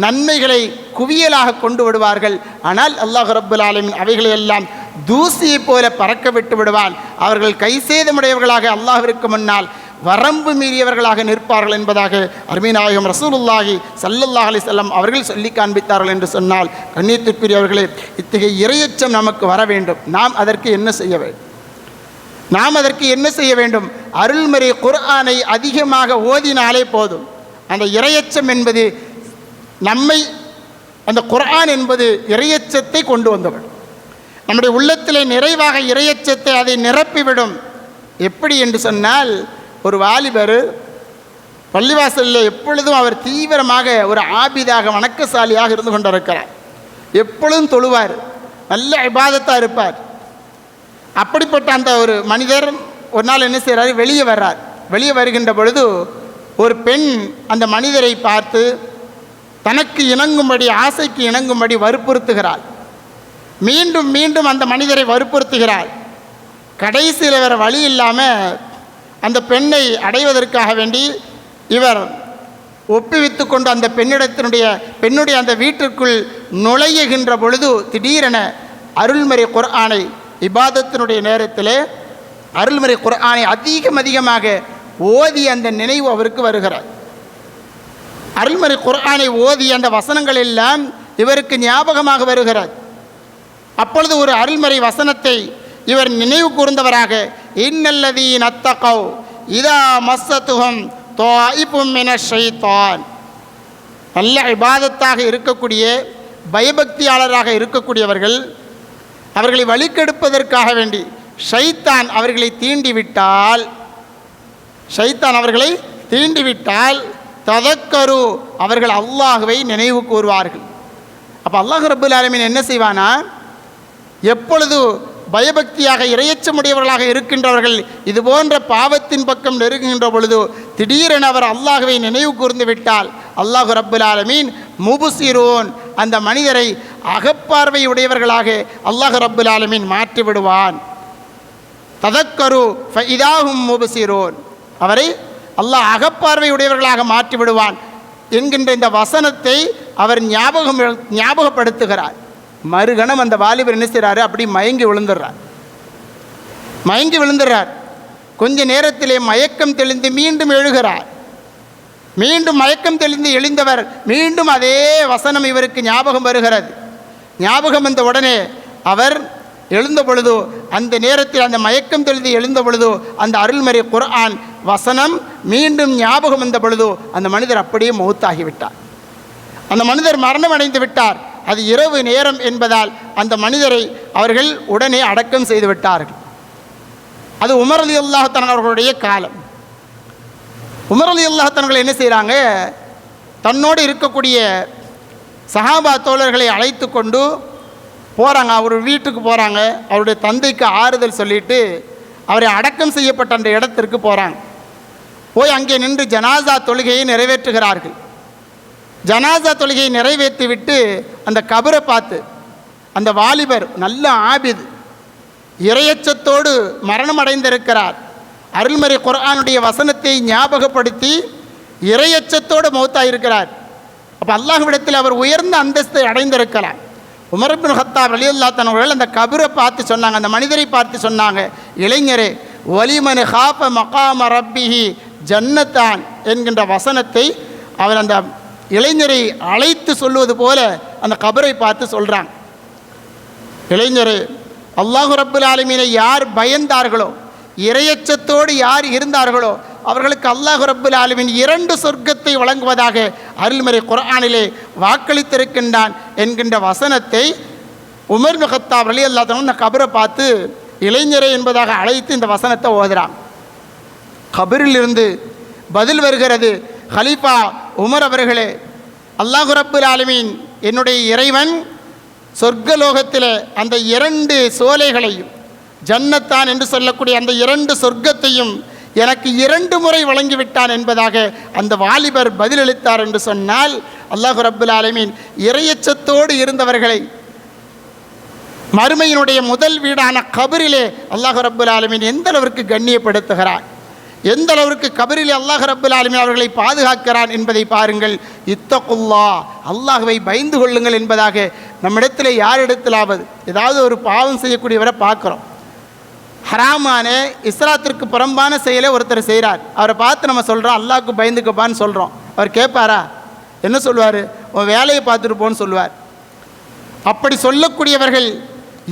நன்மைகளை குவியலாக கொண்டு விடுவார்கள். ஆனால் அல்லாஹ் ரப்பல் ஆலமீன் அவைகளை எல்லாம் தூசியை போல பறக்க விட்டு விடுவான். அவர்கள் கைசேதமுடையவர்களாக அல்லாஹ்விற்கு முன்னால் வரம்பு மீறியவர்களாக நிற்பார்கள் என்பதாக அருமை நாயகம் ரசூலுல்லாஹி ஸல்லல்லாஹு அலைஹி வஸல்லம் அவர்கள் சொல்லி காண்பித்தார்கள் என்று சொன்னால், கண்ணியத்திற்குரியவர்களே, இத்தகைய இறையச்சம் நமக்கு வர வேண்டும். நாம் அதற்கு என்ன செய்ய வேண்டும்? அருள்மறை குர்ஆனை அதிகமாக ஓதினாலே போதும். அந்த இறையச்சம் என்பது நம்மை, அந்த குர்ஆன் என்பது இறையச்சத்தை கொண்டு வந்தவள். நம்முடைய உள்ளத்திலே நிறைவாக இறையச்சத்தை அதை நிரப்பிவிடும். எப்படி என்று சொன்னால், ஒரு வாலிபர் பள்ளிவாசலில் எப்பொழுதும் அவர் தீவிரமாக ஒரு ஆபிதாக வணக்கசாலியாக இருந்து கொண்டிருக்கிறார். எப்பொழுதும் தொழுவார், நல்ல இபாதத்தாக இருப்பார். அப்படிப்பட்ட அந்த ஒரு மனிதர் ஒரு நாள் என்ன செய்கிறார், வெளியே வர்றார். வெளியே வருகின்ற பொழுது ஒரு பெண் அந்த மனிதரை பார்த்து தனக்கு இணங்கும்படி, ஆசைக்கு இணங்கும்படி வற்புறுத்துகிறாள். மீண்டும் மீண்டும் அந்த மனிதரை வற்புறுத்துகிறாள். கடைசியில் வேறு வழி இல்லாமல் அந்த பெண்ணை அடைவதற்காக வேண்டி இவர் ஒப்புவித்து கொண்டு அந்த பெண்ணுடைய அந்த வீட்டிற்குள் நுழையுகின்ற பொழுது திடீரென அருள்மறை குர்ஆனை, இபாதத்தினுடைய நேரத்தில் அருள்மறை குர்ஆனை அதிகமாக ஓதி அந்த நினைவு அவருக்கு வருகிறார். அருள்மறை குர்ஆனை ஓதி அந்த வசனங்கள் எல்லாம் இவருக்கு ஞாபகமாக வருகிறது. அப்பொழுது ஒரு அருள்மறை வசனத்தை இவர் நினைவு கூர்ந்தவராக, இன்னல்லதீன தக்கவ் இதா மஸ்ஸத்துஹும் தாயிபும் மினஷ் ஷைத்தான், நல்ல இபாதத்தாக இருக்கக்கூடிய, பயபக்தியாளராக இருக்கக்கூடியவர்கள், அவர்களை வழிகெடுப்பதற்காக வேண்டி ஷைத்தான் அவர்களை தீண்டிவிட்டால் ததக்கரு, அவர்கள் அல்லாஹ்வை நினைவு கூறுவார்கள். அப்போ அல்லாஹ் ரப்பல் ஆலமீன் என்ன செய்வானா, எப்பொழுது பயபக்தியாக இறையச்சமுடையவர்களாக இருக்கின்றவர்கள் இது போன்ற பாவத்தின் பக்கம் நெருங்குகின்ற பொழுது திடீரென அவர் அல்லாஹ்வை நினைவு கூர்ந்து விட்டால் அல்லாஹ் ரப்பல் ஆலமீன் முபுசிரோன், அந்த மனிதரை அகப்பார்வை உடையவர்களாக அல்லாஹ் ரப்பல் ஆலமீன் மாற்றி விடுவான். ததக்கரு ஃபஇதாஹும் முபுசிரோன், அவரை அல்லாஹ் அகப்பார்வை உடையவர்களாக மாற்றி விடுவான் என்கின்ற இந்த வசனத்தை அவர் ஞாபகப்படுத்துகிறார். மறுகணம் அந்த வாலிபர் என்ன செய்கிறாரு, அப்படி மயங்கி விழுந்துடுறார். கொஞ்ச நேரத்திலே மயக்கம் தெளிந்து மீண்டும் எழுகிறார். மீண்டும் மயக்கம் தெளிந்து எழுந்தவர் மீண்டும் அதே வசனம் இவருக்கு ஞாபகம் வருகிறது. ஞாபகம் வந்த உடனே அவர் எழுந்த பொழுதோ, அந்த நேரத்தில் அந்த மயக்கம் தெளிந்து எழுந்த பொழுதோ அந்த அருள்மறை குர்ஆன் வசனம் மீண்டும் ஞாபகம் வந்த பொழுதோ அந்த மனிதர் அப்படியே மௌத்தாகிவிட்டார். அந்த மனிதர் மரணம் அடைந்து விட்டார். அது இரவு நேரம் என்பதால் அந்த மனிதரை அவர்கள் உடனே அடக்கம் செய்து விட்டார்கள். அது உமர் ரலியல்லாஹு தஆலா அவர்களுடைய காலம். உமர் ரலியல்லாஹு தஆலா அவர்கள் என்ன செய்கிறாங்க, தன்னோடு இருக்கக்கூடிய சஹாபா தோழர்களை அழைத்து கொண்டு போகிறாங்க. அவர் வீட்டுக்கு போகிறாங்க. அவருடைய தந்தைக்கு ஆறுதல் சொல்லிட்டு அவரை அடக்கம் செய்யப்பட்ட அந்த இடத்திற்கு போகிறாங்க. போய் அங்கே நின்று ஜனாசா தொழுகையை நிறைவேற்றுகிறார்கள். ஜனாசா தொழுகையை நிறைவேற்றி விட்டு அந்த கபரை பார்த்து, அந்த வாலிபர் நல்ல ஆபித், இறையச்சத்தோடு மரணம் அடைந்திருக்கிறார். அருள்மறை குர்ஆனுடைய வசனத்தை ஞாபகப்படுத்தி இறையச்சத்தோடு மௌத்தாயிருக்கிறார். அப்போ அல்லாஹ்விடத்தில் அவர் உயர்ந்த அந்தஸ்தை அடைந்திருக்கிறார். உமர் இப்னு கத்தாப் ரலியல்லாஹு அன்ஹு அவர்கள் அந்த கபரை பார்த்து சொன்னாங்க, அந்த மனிதரை பார்த்து சொன்னாங்க, இளைஞரே, வலிமன் ஹாஃப மகாம ரப்பிஹி ஜன்னத்தான் என்கின்ற வசனத்தை அவர் அந்த இளைஞரை அழைத்து சொல்லுவது போல அந்த கபரை பார்த்து சொல்கிறாங்க. இளைஞரே, அல்லாஹு ரப்புல் ஆலமீனை யார் பயந்தார்களோ, இறையச்சத்தோடு யார் இருந்தார்களோ அவர்களுக்கு அல்லாஹு ரப்புல் ஆலமீன் 2 சொர்க்கத்தை வழங்குவதாக அருள்மறை குர்ஆனிலே வாக்களித்திருக்கின்றான் என்கின்ற வசனத்தை உமர் இப்னு கத்தாப் ரலியல்லாஹு அன்ஹு அந்த கபரை பார்த்து இளைஞரே என்பதாக அழைத்து இந்த வசனத்தை ஓதுறாங்க. கபரிலிருந்து பதில் வருகிறது, ஹலீஃபா உமர் அவர்களே, அல்லாஹு ரப்புல் ஆலமீன் என்னுடைய இறைவன் சொர்க்கலோகத்தில் அந்த 2 சோலைகளையும், ஜன்னத்தான் என்று சொல்லக்கூடிய அந்த 2 சொர்க்கத்தையும் எனக்கு 2 முறை வழங்கிவிட்டான் என்பதாக அந்த வாலிபர் பதிலளித்தார் என்று சொன்னால், அல்லாஹு ரப்புல் ஆலமீன் இறையச்சத்தோடு இருந்தவர்களை மறுமையினுடைய முதல் வீடான கபரிலே அல்லாஹு ரப்புல் ஆலமீன் எந்த அளவிற்கு கண்ணியப்படுத்துகிறார், எந்த அளவிற்கு கபரிலே அல்லாஹ் ரப்புல் ஆலமீன் அவர்களை பாதுகாக்கிறான் என்பதை பாருங்கள். இத்தகுல்லா, அல்லாஹ்வை பயந்து கொள்ளுங்கள் என்பதாக நம்மிடத்தில் யாரிடத்திலாவது ஏதாவது ஒரு பாவம் செய்யக்கூடியவரை பார்க்குறோம். ஹராமான இஸ்லாத்திற்கு புறம்பான செயலை ஒருத்தர் செய்கிறார். அவரை பார்த்து நம்ம சொல்கிறோம் அல்லாஹ்வுக்கு பயந்துக்கப்பான்னு சொல்கிறோம். அவர் கேட்பாரா? என்ன சொல்லுவார்? உன் வேலையை பார்த்துட்டு போன்னு சொல்லுவார். அப்படி சொல்லக்கூடியவர்கள்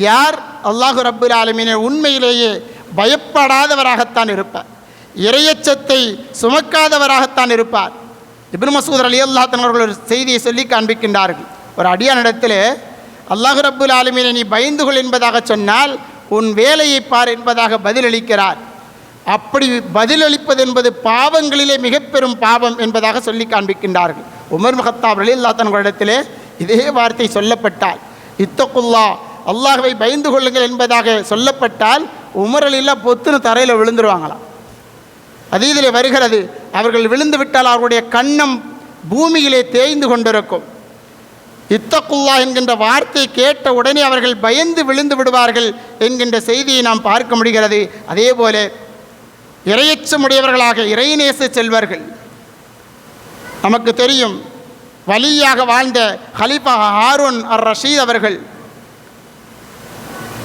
யார்? அல்லாஹு ரப்புல் ஆலமீனை உண்மையிலேயே பயப்படாதவராகத்தான் இருப்பார், இறையச்சத்தை சுமக்காதவராகத்தான் இருப்பார். இப்னு மஸ்ஊத் ரலியல்லாஹு அன்ஹு அவர்கள் ஒரு செய்தியை சொல்லி காண்பிக்கின்றார்கள். ஒரு அடியானிடத்தில் அல்லாஹு ரப்புல் ஆலமீனை நீ பயந்து கொள் என்பதாக சொன்னால் உன் வேலையை பார் என்பதாக பதிலளிக்கிறார். அப்படி பதிலளிப்பது என்பது பாவங்களிலே மிக பெரும் பாவம் என்பதாக சொல்லி காண்பிக்கின்றார்கள். உமர் இப்னு கத்தாப் ரலியல்லாஹு அன்ஹு இடத்திலே இதே வார்த்தை சொல்லப்பட்டால், இத்தகுல்லா, அல்லாஹ்வை பயந்து கொள்ளுங்கள் என்பதாக சொல்லப்பட்டால் உமர் ரலியல்லாஹு பொத்துன்னு தரையில் விழுந்துருவாங்களாம். அது இதில் வருகிறது, அவர்கள் விழுந்து விட்டால் அவருடைய கன்னம் பூமியிலே தேய்ந்து கொண்டிருக்கும். இத்தகுல்லா என்கின்ற வார்த்தை கேட்ட உடனே அவர்கள் பயந்து விழுந்து விடுவார்கள் என்கின்ற செய்தியை நாம் பார்க்க முடிகிறது. அதே போல இறையச்சமுடையவர்களாக இறைநேச செல்வர்கள், நமக்கு தெரியும் வலியாக வாழ்ந்த ஹலீஃபா ஹாரூன் அர் ரஷீத் அவர்கள்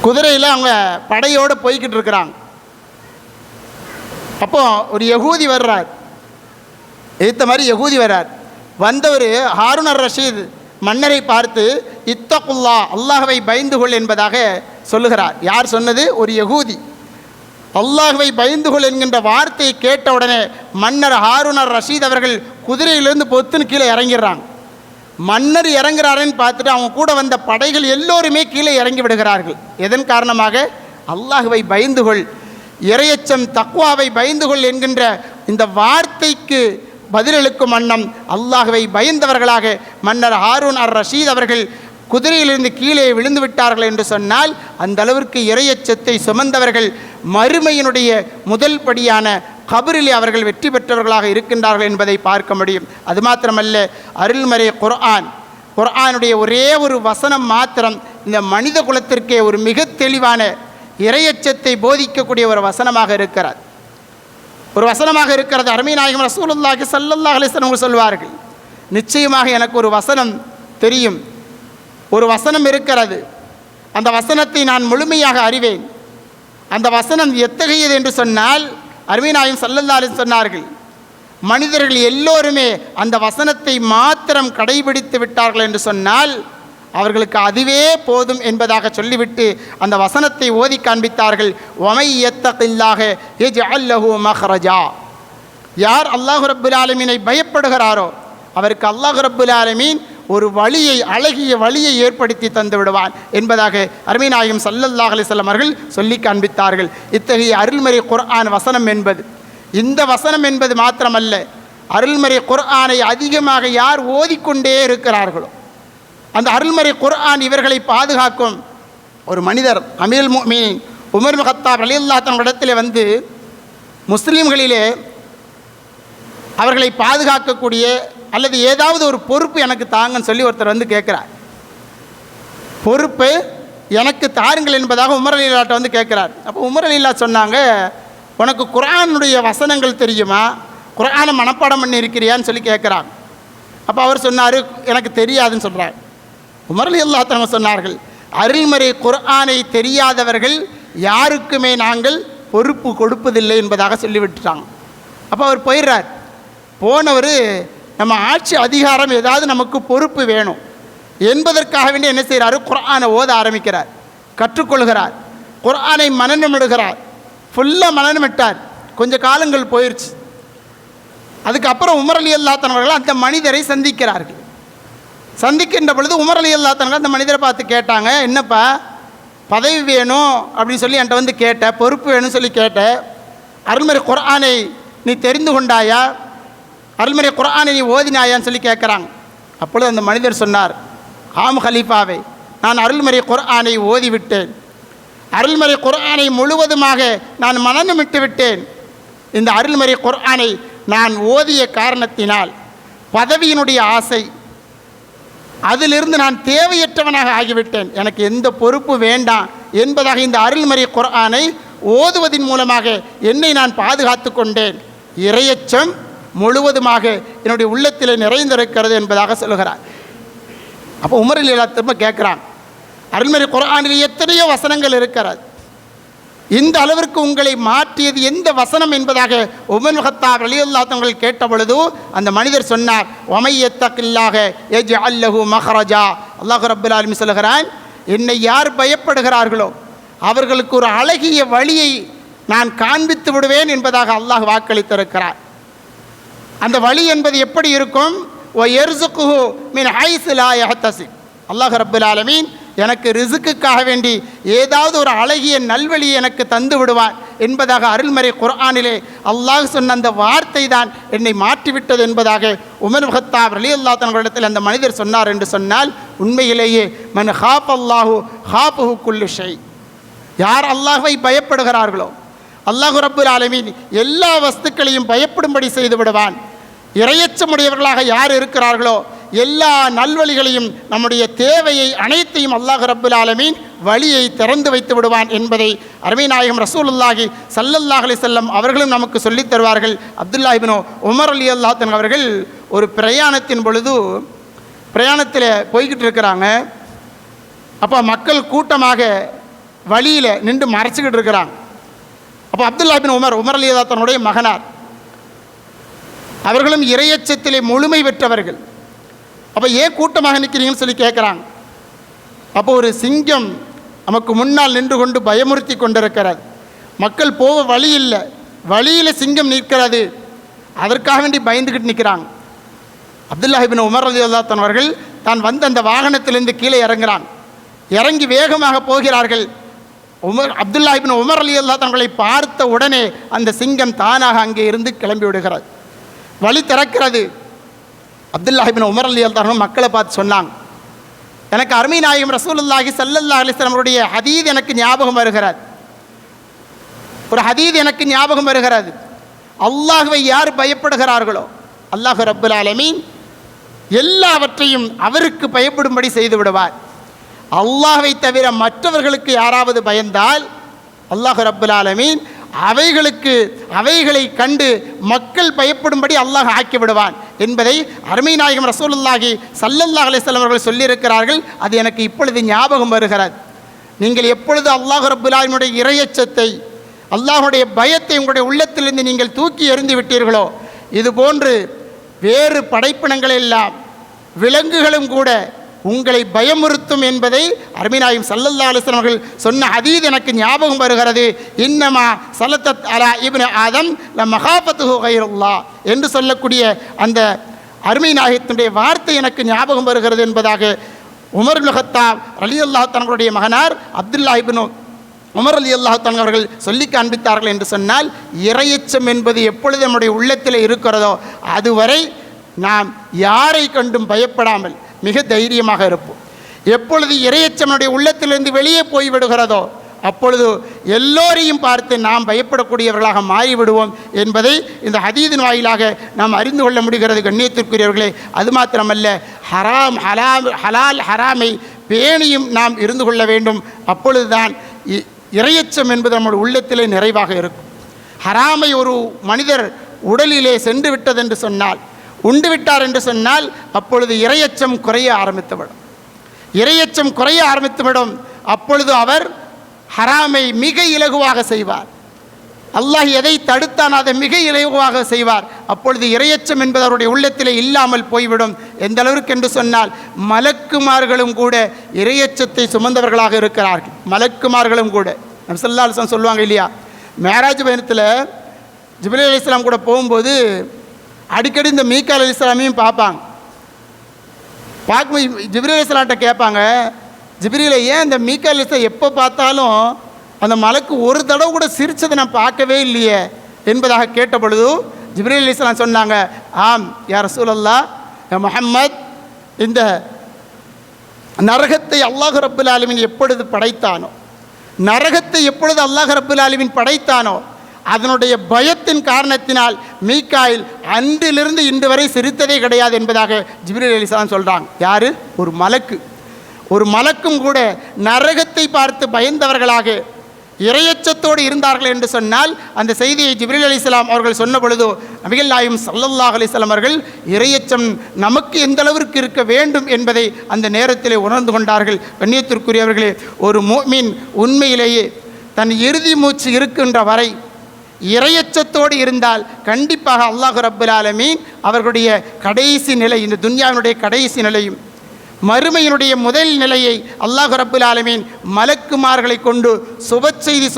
குதிரையில் அவங்க படையோடு போய்கிட்டு இருக்கிறாங்க. அப்போ ஒரு யகூதி வர்றார், ஏற்ற மாதிரி யகூதி வர்றார். வந்தவர் ஹாரூன் அர் ரஷீத் மன்னரை பார்த்து இத்தகுல்லா, அல்லாஹ்வை பயந்து கொள் என்பதாக சொல்லுகிறார். யார் சொன்னது? ஒரு யகூதி. அல்லாஹ்வை பயந்து கொள் என்கின்ற வார்த்தையை கேட்ட உடனே மன்னர் ஹாரூன் அர் ரஷீத் அவர்கள் குதிரையிலிருந்து பொத்துன்னு கீழே இறங்கிடுறாங்க. மன்னர் இறங்குறாருன்னு பார்த்துட்டு அவங்க கூட வந்த படைகள் எல்லோருமே கீழே இறங்கி விடுகிறார்கள். எதன் காரணமாக? அல்லாஹ்வை பயந்து கொள், இறையச்சம் தக்வாவை பயந்து கொள் என்கின்ற இந்த வார்த்தைக்கு பதிலளிக்கும் வண்ணம் அல்லாஹ்வை பயந்தவர்களாக மன்னர் ஹாரூன் அர் ரஷீத் அவர்கள் குதிரையிலிருந்து கீழே விழுந்து விட்டார்கள் என்று சொன்னால், அந்த அளவிற்கு இறையச்சத்தை சுமந்தவர்கள் மறுமையினுடைய முதல் படியான கபரிலே அவர்கள் வெற்றி பெற்றவர்களாக இருக்கின்றார்கள் என்பதை பார்க்க முடியும். அது மாத்திரமல்ல, அருள்மறை குர்ஆனுடைய ஒரே ஒரு வசனம் மாத்திரம் இந்த மனித குலத்திற்கே ஒரு மிக தெளிவான இறையச்சத்தை போதிக்கக்கூடிய ஒரு வசனமாக இருக்கிறது. அருமை நாயகம் ரசூலுல்லாஹி ஸல்லல்லாஹு அலைஹி வஸல்லம் சொல்வார்கள், நிச்சயமாக எனக்கு ஒரு வசனம் தெரியும், ஒரு வசனம் இருக்கிறது, அந்த வசனத்தை நான் முழுமையாக அறிவேன். அந்த வசனம் எத்தகையது என்று சொன்னால், அருமை நாயகம் ஸல்லல்லாஹு அலைஹி வஸல்லம் சொன்னார்கள், மனிதர்கள் எல்லோருமே அந்த வசனத்தை மாத்திரம் கடைபிடித்து விட்டார்கள் என்று சொன்னால் அவர்களுக்கு அதுவே போதும் என்பதாக சொல்லிவிட்டு அந்த வசனத்தை ஓதி காண்பித்தார்கள். வமை யத்தகில்லாஹ யஜ்அல் லஹு மக்ரஜா. யார் அல்லாஹ் ரப்புல் ஆலமீனை பயப்படுகிறாரோ அவருக்கு அல்லாஹ் ரப்புல் ஆலமீன் ஒரு வழியை, அழகிய வழியை ஏற்படுத்தி தந்து விடுவான் என்பதாக அருமை நாயகம் ஸல்லல்லாஹு அலைஹி வஸல்லம் அவர்கள் சொல்லி காண்பித்தார்கள். இத்தகைய அருள்மறை குர்ஆன் வசனம் என்பது, இந்த வசனம் என்பது மாத்திரமல்ல, அருள்மறை குர்ஆனை அதிகமாக யார் ஓதிக்கொண்டே இருக்கிறார்களோ அந்த அருள்மறை குர்ஆன் இவர்களை பாதுகாக்கும். ஒரு மனிதர் அமீருல் முஃமினீன் உமர் இப்னு கத்தாப் ரலியல்லாஹு அன்ஹு இடத்திலே வந்து முஸ்லீம்களிலே அவர்களை பாதுகாக்கக்கூடிய அல்லது ஏதாவது ஒரு பொறுப்பு எனக்கு தாங்கன்னு சொல்லி ஒருத்தர் வந்து கேட்குறார். பொறுப்பு எனக்கு தாருங்கள் என்பதாக உமர் ரலியல்லாஹு வந்து கேட்குறார். அப்போ உமர் ரலியல்லாஹு சொன்னாங்க, உனக்கு குர்ஆனுடைய வசனங்கள் தெரியுமா, குர்ஆனை மனப்பாடம் பண்ணி இருக்கிறியான்னு சொல்லி கேட்குறாங்க. அப்போ அவர் சொன்னார், எனக்கு தெரியாதுன்னு சொல்கிறார். உமர் ரலியல்லாஹு சொன்னார்கள், அருள்மறை குர்ஆனை தெரியாதவர்கள் யாருக்குமே நாங்கள் பொறுப்பு கொடுப்பதில்லை என்பதாக சொல்லிவிட்டுட்டாங்க. அப்போ அவர் போயிடுறார். போனவர் நம்ம ஆட்சி அதிகாரம் ஏதாவது நமக்கு பொறுப்பு வேணும் என்பதற்காக வேண்டி என்ன செய்கிறாரு, குர்ஆனை ஓத ஆரம்பிக்கிறார், கற்றுக்கொள்கிறார், குர்ஆனை மனனமிடுகிறார். ஃபுல்லாக மனனமிட்டார். கொஞ்ச காலங்கள் போயிடுச்சு. அதுக்கப்புறம் உமர் ரலியல்லாஹு அவர்கள் அந்த மனிதரை சந்திக்கிறார்கள். சந்திக்கின்ற பொழுது உமர் ரலியல்லாஹு அன்ஹு அந்த மனிதரை பார்த்து கேட்டாங்க, என்னப்பா பதவி வேணும் அப்படின்னு சொல்லி என்கிட்ட வந்து கேட்ட, பொறுப்பு வேணும்னு சொல்லி கேட்ட, அருள்மறை குர்ஆனை நீ தெரிந்து கொண்டாயா, அருள்மறை குர்ஆனை நீ ஓதினாயான்னு சொல்லி கேட்குறாங்க. அப்பொழுது அந்த மனிதர் சொன்னார், ஆம் ஹலீஃபாவே, நான் அருள்மறை குர்ஆனை ஓதிவிட்டேன், அருள்மறை குர்ஆனை முழுவதுமாக நான் மனனமிட்டு விட்டேன். இந்த அருள்மறை குர்ஆனை நான் ஓதிய காரணத்தினால் பதவியினுடைய ஆசை, அதிலிருந்து நான் தேவையற்றவனாக ஆகிவிட்டேன், எனக்கு எந்த பொறுப்பு வேண்டாம் என்பதாக இந்த அருள்மறை குர்ஆனை ஓதுவதின் மூலமாக என்னை நான் பாதுகாத்து கொண்டேன். இறையச்சம் முழுவதுமாக என்னுடைய உள்ளத்தில் நிறைந்திருக்கிறது என்பதாக சொல்கிறார். அப்போ உமர் ரலியல்லாஹு திரும்ப கேட்குறான், அருள்மறை குர்ஆனில் எத்தனையோ வசனங்கள் இருக்கிறது, இந்த அளவிற்கு உங்களை மாற்றியது எந்த வசனம் என்பதாக உமர் இப்னு கத்தாப் ரலியல்லாஹு அன்ஹு கேட்ட பொழுது அந்த மனிதர் சொன்னார், வமையத்தகில்லாஹ யஜ்அல் லஹு மஹ்ரஜா. அல்லாஹ் ரப்பல் ஆலமீன் சொல்கிறான், என்னை யார் பயப்படுகிறார்களோ அவர்களுக்கு ஒரு அழகிய வழியை நான் காண்பித்து விடுவேன் என்பதாக அல்லாஹ் வாக்களித்திருக்கிறார். அந்த வழி என்பது எப்படி இருக்கும், வயர்ஸுகுஹு மின் ஹைஸு லா யஹ்தஸிப். அல்லாஹ் ரப்பல் ஆலமீன் எனக்கு ரிசுக்குக்காக வேண்டி ஏதாவது ஒரு அழகிய நல்வழியை எனக்கு தந்து விடுவான் என்பதாக அருள்மறை குர்ஆனிலே அல்லாஹ் சொன்ன அந்த வார்த்தை தான் என்னை மாற்றிவிட்டது என்பதாக உமர் இப்னு கத்தாப் ரலியல்லாஹு அன்ஹு இடத்தில் அந்த மனிதர் சொன்னார் என்று சொன்னால், உண்மையிலேயே மன் ஹாஃப் அல்லாஹு ஹாஃபஹு குல்லு ஷை. யார் அல்லாஹ்வை பயப்படுகிறார்களோ அல்லாஹ் ரப்பல் ஆலமீன் எல்லா வஸ்துக்களையும் பயப்படும்படி செய்து விடுவான். இறையச்சமுடையவர்களாக யார் இருக்கிறார்களோ எல்லா நல்வழிகளையும், நம்முடைய தேவையை அனைத்தையும் அல்லாஹ் ரப்பல் ஆலமீன் வழியை திறந்து வைத்து விடுவான் என்பதை அருமை நாயகம் ரசூலுல்லாஹி ஸல்லல்லாஹு அலைஹி வஸல்லம் அவர்களும் நமக்கு சொல்லித் தருவார்கள். அப்துல்லாஹ் இப்னு உமர் ரலியல்லாஹு அன்ஹு அவர்கள் ஒரு பிரயாணத்தின் பொழுது பிரயாணத்தில் போய்கிட்டு இருக்கிறாங்க. அப்போ மக்கள் கூட்டமாக வழியில் நின்று மறைச்சிக்கிட்டு இருக்கிறாங்க. அப்போ அப்துல்லாஹ் இப்னு உமர் ரலியல்லாஹு அன்ஹுடைய மகனார், அவர்களும் இறையச்சத்திலே முழுமை பெற்றவர்கள். அப்போ ஏன் கூட்டமாக நிற்கிறீங்கன்னு சொல்லி கேட்குறாங்க. அப்போ ஒரு சிங்கம் நமக்கு முன்னால் நின்று கொண்டு பயமுறுத்தி கொண்டிருக்கிறது. மக்கள் போக வழி இல்லை, வழியில் சிங்கம் நிற்கிறது, அதற்காக வேண்டி பயந்துக்கிட்டு நிற்கிறாங்க. அப்துல்லாஹ் இப்னு உமர் ரலியல்லாஹு அன்ஹு அவர்கள் தான் வந்த அந்த வாகனத்திலிருந்து கீழே இறங்குறாங்க. இறங்கி வேகமாக போகிறார்கள். அப்துல்லாஹ் இப்னு உமர் ரலியல்லாஹு அன்ஹு அவர்களை பார்த்த உடனே அந்த சிங்கம் தானாக அங்கே இருந்து கிளம்பி விடுகிறது, வழி திறக்கிறது. அப்துல்லாஹ் இப்னு உமர் ரலியல்லாஹு அன்ஹு மக்களை பார்த்து சொன்னாங்க, எனக்கு அருமை நாயகம் ரசூலுல்லாஹி ஸல்லல்லாஹு அலைஹி வஸல்லம் அவருடைய ஹதீஸ் எனக்கு ஞாபகம் வருகிறது. ஒரு ஹதீஸ் எனக்கு ஞாபகம் வருகிறது. அல்லாஹ்வை யார் பயப்படுகிறார்களோ அல்லாஹ் ரப்பல் ஆலமீன் எல்லாவற்றையும் அவருக்கு பயப்படும்படி செய்து விடுவார். அல்லாஹ்வை தவிர மற்றவர்களுக்கு யாராவது பயந்தால் அல்லாஹ் ரப்பல் ஆலமீன் அவைகளை கண்டு மக்கள் பயப்படும்படி அல்லாஹ் ஆக்கி விடுவான் என்பதை அருமை நாயகம் ரசூலுல்லாஹி ஸல்லல்லாஹு அலைஹி வஸல்லம் அவர்கள் சொல்லியிருக்கிறார்கள். அது எனக்கு இப்பொழுது ஞாபகம் வருகிறது. நீங்கள் எப்பொழுது அல்லாஹ் ரப்பல் ஆலமீனுடைய இறையச்சத்தை, அல்லாஹுடைய பயத்தை உங்களுடைய உள்ளத்திலிருந்து நீங்கள் தூக்கி எறிந்து விட்டீர்களோ, இதுபோன்று வேறு படைப்பினங்கள் எல்லாம் விலங்குகளும் கூட உங்களை பயமுறுத்தும் என்பதை அருமைநாயகம் ஸல்லல்லாஹு அலைஹி வஸல்லம் அவர்கள் சொன்ன ஹதீஸ் எனக்கு ஞாபகம் வருகிறது. இன்னமா சலத்தத் அலா இப்னு ஆதம் ல மகாபத்துஹு கைருல்லாஹ் என்று சொல்லக்கூடிய அந்த அருமை நாயகத்தினுடைய வார்த்தை எனக்கு ஞாபகம் வருகிறது என்பதாக உமர் இப்னு கத்தாப் ரலியல்லாஹு தஆலாவுடைய மகனார் அப்துல்லா இப்னு உமர் ரலியல்லாஹு தஆலா அவர்கள் சொல்லி காண்பித்தார்கள் என்று சொன்னால், இறையச்சம் என்பது எப்பொழுது நம்முடைய உள்ளத்தில் இருக்கிறதோ அதுவரை நாம் யாரை கண்டும் பயப்படாமல் மிக தைரியமாக இருப்போம். எப்பொழுது இறையச்சம் நம்முடைய உள்ளத்திலிருந்து வெளியே போய்விடுகிறதோ அப்பொழுது எல்லோரையும் பார்த்து நாம் பயப்படக்கூடியவர்களாக மாறிவிடுவோம் என்பதை இந்த ஹதீஸின் வாயிலாக நாம் அறிந்து கொள்ள முடிகிறது. கண்ணியத்திற்குரியவர்களே, அது மாத்திரமல்ல, ஹலால் ஹராமை பேணியும் நாம் இருந்து கொள்ள வேண்டும். அப்பொழுதுதான் இறையச்சம் என்பது நம்முடைய உள்ளத்திலே நிறைவாக இருக்கும். ஹராமை ஒரு மனிதர் உடலிலே சென்று விட்டதென்று சொன்னால், உண்டு விட்டார் என்று சொன்னால், அப்பொழுது இறையச்சம் குறைய ஆரம்பித்துவிடும். இறையச்சம் குறைய ஆரம்பித்துவிடும். அப்பொழுது அவர் ஹராமை மிக இலகுவாக செய்வார். அல்லாஹ் எதை தடுத்தான் அதை மிக இலகுவாக செய்வார். அப்பொழுது இறையச்சம் என்பது அவருடைய உள்ளத்திலே இல்லாமல் போய்விடும். எந்த அளவிற்கு என்று சொன்னால், மலக்குமார்களும் கூட இறையச்சத்தை சுமந்தவர்களாக இருக்கிறார்கள். மலக்குமார்களும் கூட நபி ஸல்லல்லாஹு அலைஹி வஸல்லம் சொல்லுவாங்க இல்லையா, மேராஜ் பயணத்தில் ஜிப்ரீல் அலைஹிஸ்ஸலாம் கூட போகும்போது அடிக்கடி இந்த மீகாயில் அலைஹிஸ்ஸலாமையும் பார்ப்பாங்க. பார்க்கும்போது ஜிப்ரீல் அலைஹிஸ்ஸலாம்கிட்ட கேட்பாங்க, ஜிப்ரீலை ஏன் இந்த மீகாயில் அலைஹிஸ்ஸலாம் எப்போ பார்த்தாலும் அந்த மலக்கு ஒரு தடவை கூட சிரித்ததை நான் பார்க்கவே இல்லையே என்பதாக கேட்ட பொழுது ஜிப்ரீல் அலைஹிஸ்ஸலாம் சொன்னாங்க, ஆம் யா ரசூலல்லாஹ், யா முஹம்மத், இந்த நரகத்தை அல்லாஹ் ரப்புல் ஆலமீன் எப்பொழுது படைத்தானோ, நரகத்தை எப்பொழுது அல்லாஹ் ரப்புல் ஆலமீன் படைத்தானோ அதனுடைய பயத்தின் காரணத்தினால் மீகாயில் அன்றிலிருந்து இன்று வரை சிரித்ததே கிடையாது என்பதாக ஜிப்ரீல் அலைஹிஸ்ஸலாம் சொல்கிறாங்க. யார்? ஒரு மலக்கு. ஒரு மலக்கும் கூட நரகத்தை பார்த்து பயந்தவர்களாக இறையச்சத்தோடு இருந்தார்கள் என்று சொன்னால், அந்த செய்தியை ஜிப்ரீல் அலைஹிஸ்ஸலாம் அவர்கள் சொன்ன பொழுது நபிகள் நாயகம் ஸல்லல்லாஹு அலைஹி வஸல்லம் அவர்கள் இறையச்சம் நமக்கு எந்த அளவிற்கு இருக்க வேண்டும் என்பதை அந்த நேரத்திலே உணர்ந்து கொண்டார்கள். கண்ணியத்திற்குரியவர்களே, ஒரு முஃமின் உண்மையிலேயே தன் இறுதி மூச்சு இருக்கின்ற வரை இறையச்சத்தோடு இருந்தால் கண்டிப்பாக அல்லாஹ் ரப்புல் ஆலமீன் அவர்களுடைய கடைசி நிலை, இந்த துன்யாவினுடைய கடைசி நிலையும் மறுமையினுடைய முதல் நிலையை அல்லாஹ் ரப்புல் ஆலமீன் மலக்குமார்களை கொண்டு சுபச்செய்தி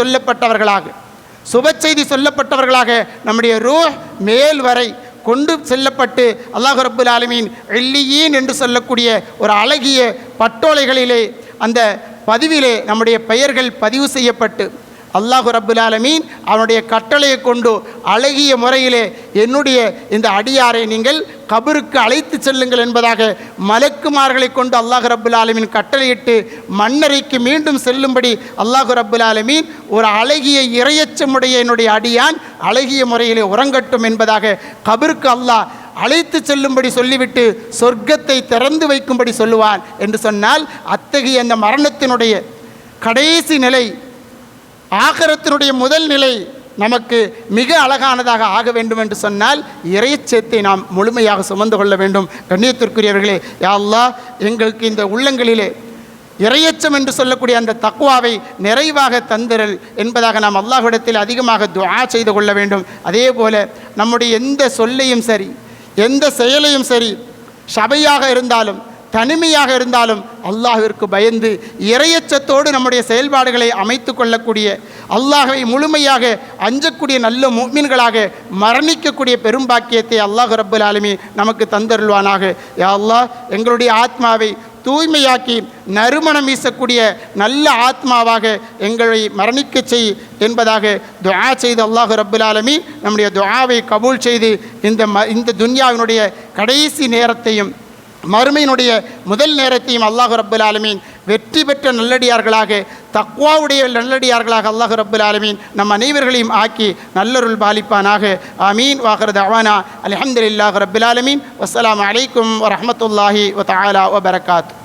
சொல்லப்பட்டவர்களாக நம்முடைய ரூஹ் மேல் வரை கொண்டு செல்லப்பட்டு அல்லாஹ் ரப்புல் ஆலமீன் இல்லியீன் என்று சொல்லக்கூடிய ஒரு அழகிய பட்டோலைகளிலே அந்த பதிவிலே நம்முடைய பெயர்கள் பதிவு செய்யப்பட்டு அல்லாஹ் ரப்புல் ஆலமீன் அவனுடைய கட்டளையை கொண்டு அழகிய முறையிலே என்னுடைய இந்த அடியாரை நீங்கள் கபருக்கு அழைத்து செல்லுங்கள் என்பதாக மலக்குமார்களை கொண்டு அல்லாஹ் ரப்புல் ஆலமீன் கட்டளையிட்டு மண்ணறைக்கு மீண்டும் செல்லும்படி அல்லாஹ் ரப்புல் ஆலமீன் ஒரு அழகிய இறையச்சமுடைய என்னுடைய அடியான் அழகிய முறையிலே உறங்கட்டும் என்பதாக கபருக்கு அல்லாஹ் அழைத்து செல்லும்படி சொல்லிவிட்டு சொர்க்கத்தை திறந்து வைக்கும்படி சொல்லுவான் என்று சொன்னால், அத்தகைய அந்த மரணத்தினுடைய கடைசி நிலை, ஆகிரத்தினுடைய முதல் நிலை நமக்கு மிக அழகானதாக ஆக வேண்டும் என்று சொன்னால் இறையச்சத்தை நாம் முழுமையாக சுமந்து கொள்ள வேண்டும். கண்ணியத்திற்குரியவர்களே, யா அல்லாஹ், எங்களுக்கு இந்த உள்ளங்களிலே இறையச்சம் என்று சொல்லக்கூடிய அந்த தக்வாவை நிறைவாக தந்திரல் என்பதாக நாம் அல்லாஹ்விடத்தில் அதிகமாக துஆ செய்து கொள்ள வேண்டும். அதே போல நம்முடைய எந்த சொல்லையும் சரி, எந்த செயலையும் சரி, சபையாக இருந்தாலும் தனிமையாக இருந்தாலும் அல்லாஹ்விற்கு பயந்து இறையச்சத்தோடு நம்முடைய செயல்பாடுகளை அமைத்து கொள்ளக்கூடிய, அல்லாஹ்வை முழுமையாக அஞ்சக்கூடிய நல்ல முஃமின்களாக மரணிக்கக்கூடிய பெரும்பாக்கியத்தை அல்லாஹ் ரப்புல் ஆலமீன் நமக்கு தந்தருள்வானாக. யா அல்லாஹ், எங்களுடைய ஆத்மாவை தூய்மையாக்கி நறுமணம் வீசக்கூடிய நல்ல ஆத்மாவாக எங்களை மரணிக்க செய் என்பதாக துஆ செய்து அல்லாஹ் ரப்புல் ஆலமீன் நம்முடைய துஆவை கபூல் செய்து இந்த துன்யாவினுடைய கடைசி நேரத்தையும் மறுமையினுடைய முதல் நேரத்தையும் அல்லாஹ் ரப்புல் ஆலமீன் வெற்றி பெற்ற நல்லடியார்களாக, தக்வாவுடைய நல்லடியார்களாக அல்லாஹ் ரப்புல் ஆலமீன் நம் அனைவர்களையும் ஆக்கி நல்லருள் பாலிப்பானாக. ஆமீன். வாஹிரு தஅவானா அல்ஹம்துலில்லாஹி ரப்பில் ஆலமீன். வஸ்ஸலாமு அலைக்கும் வரஹ்மத்துல்லாஹி வ தஆலா வ பரகாத்துஹு.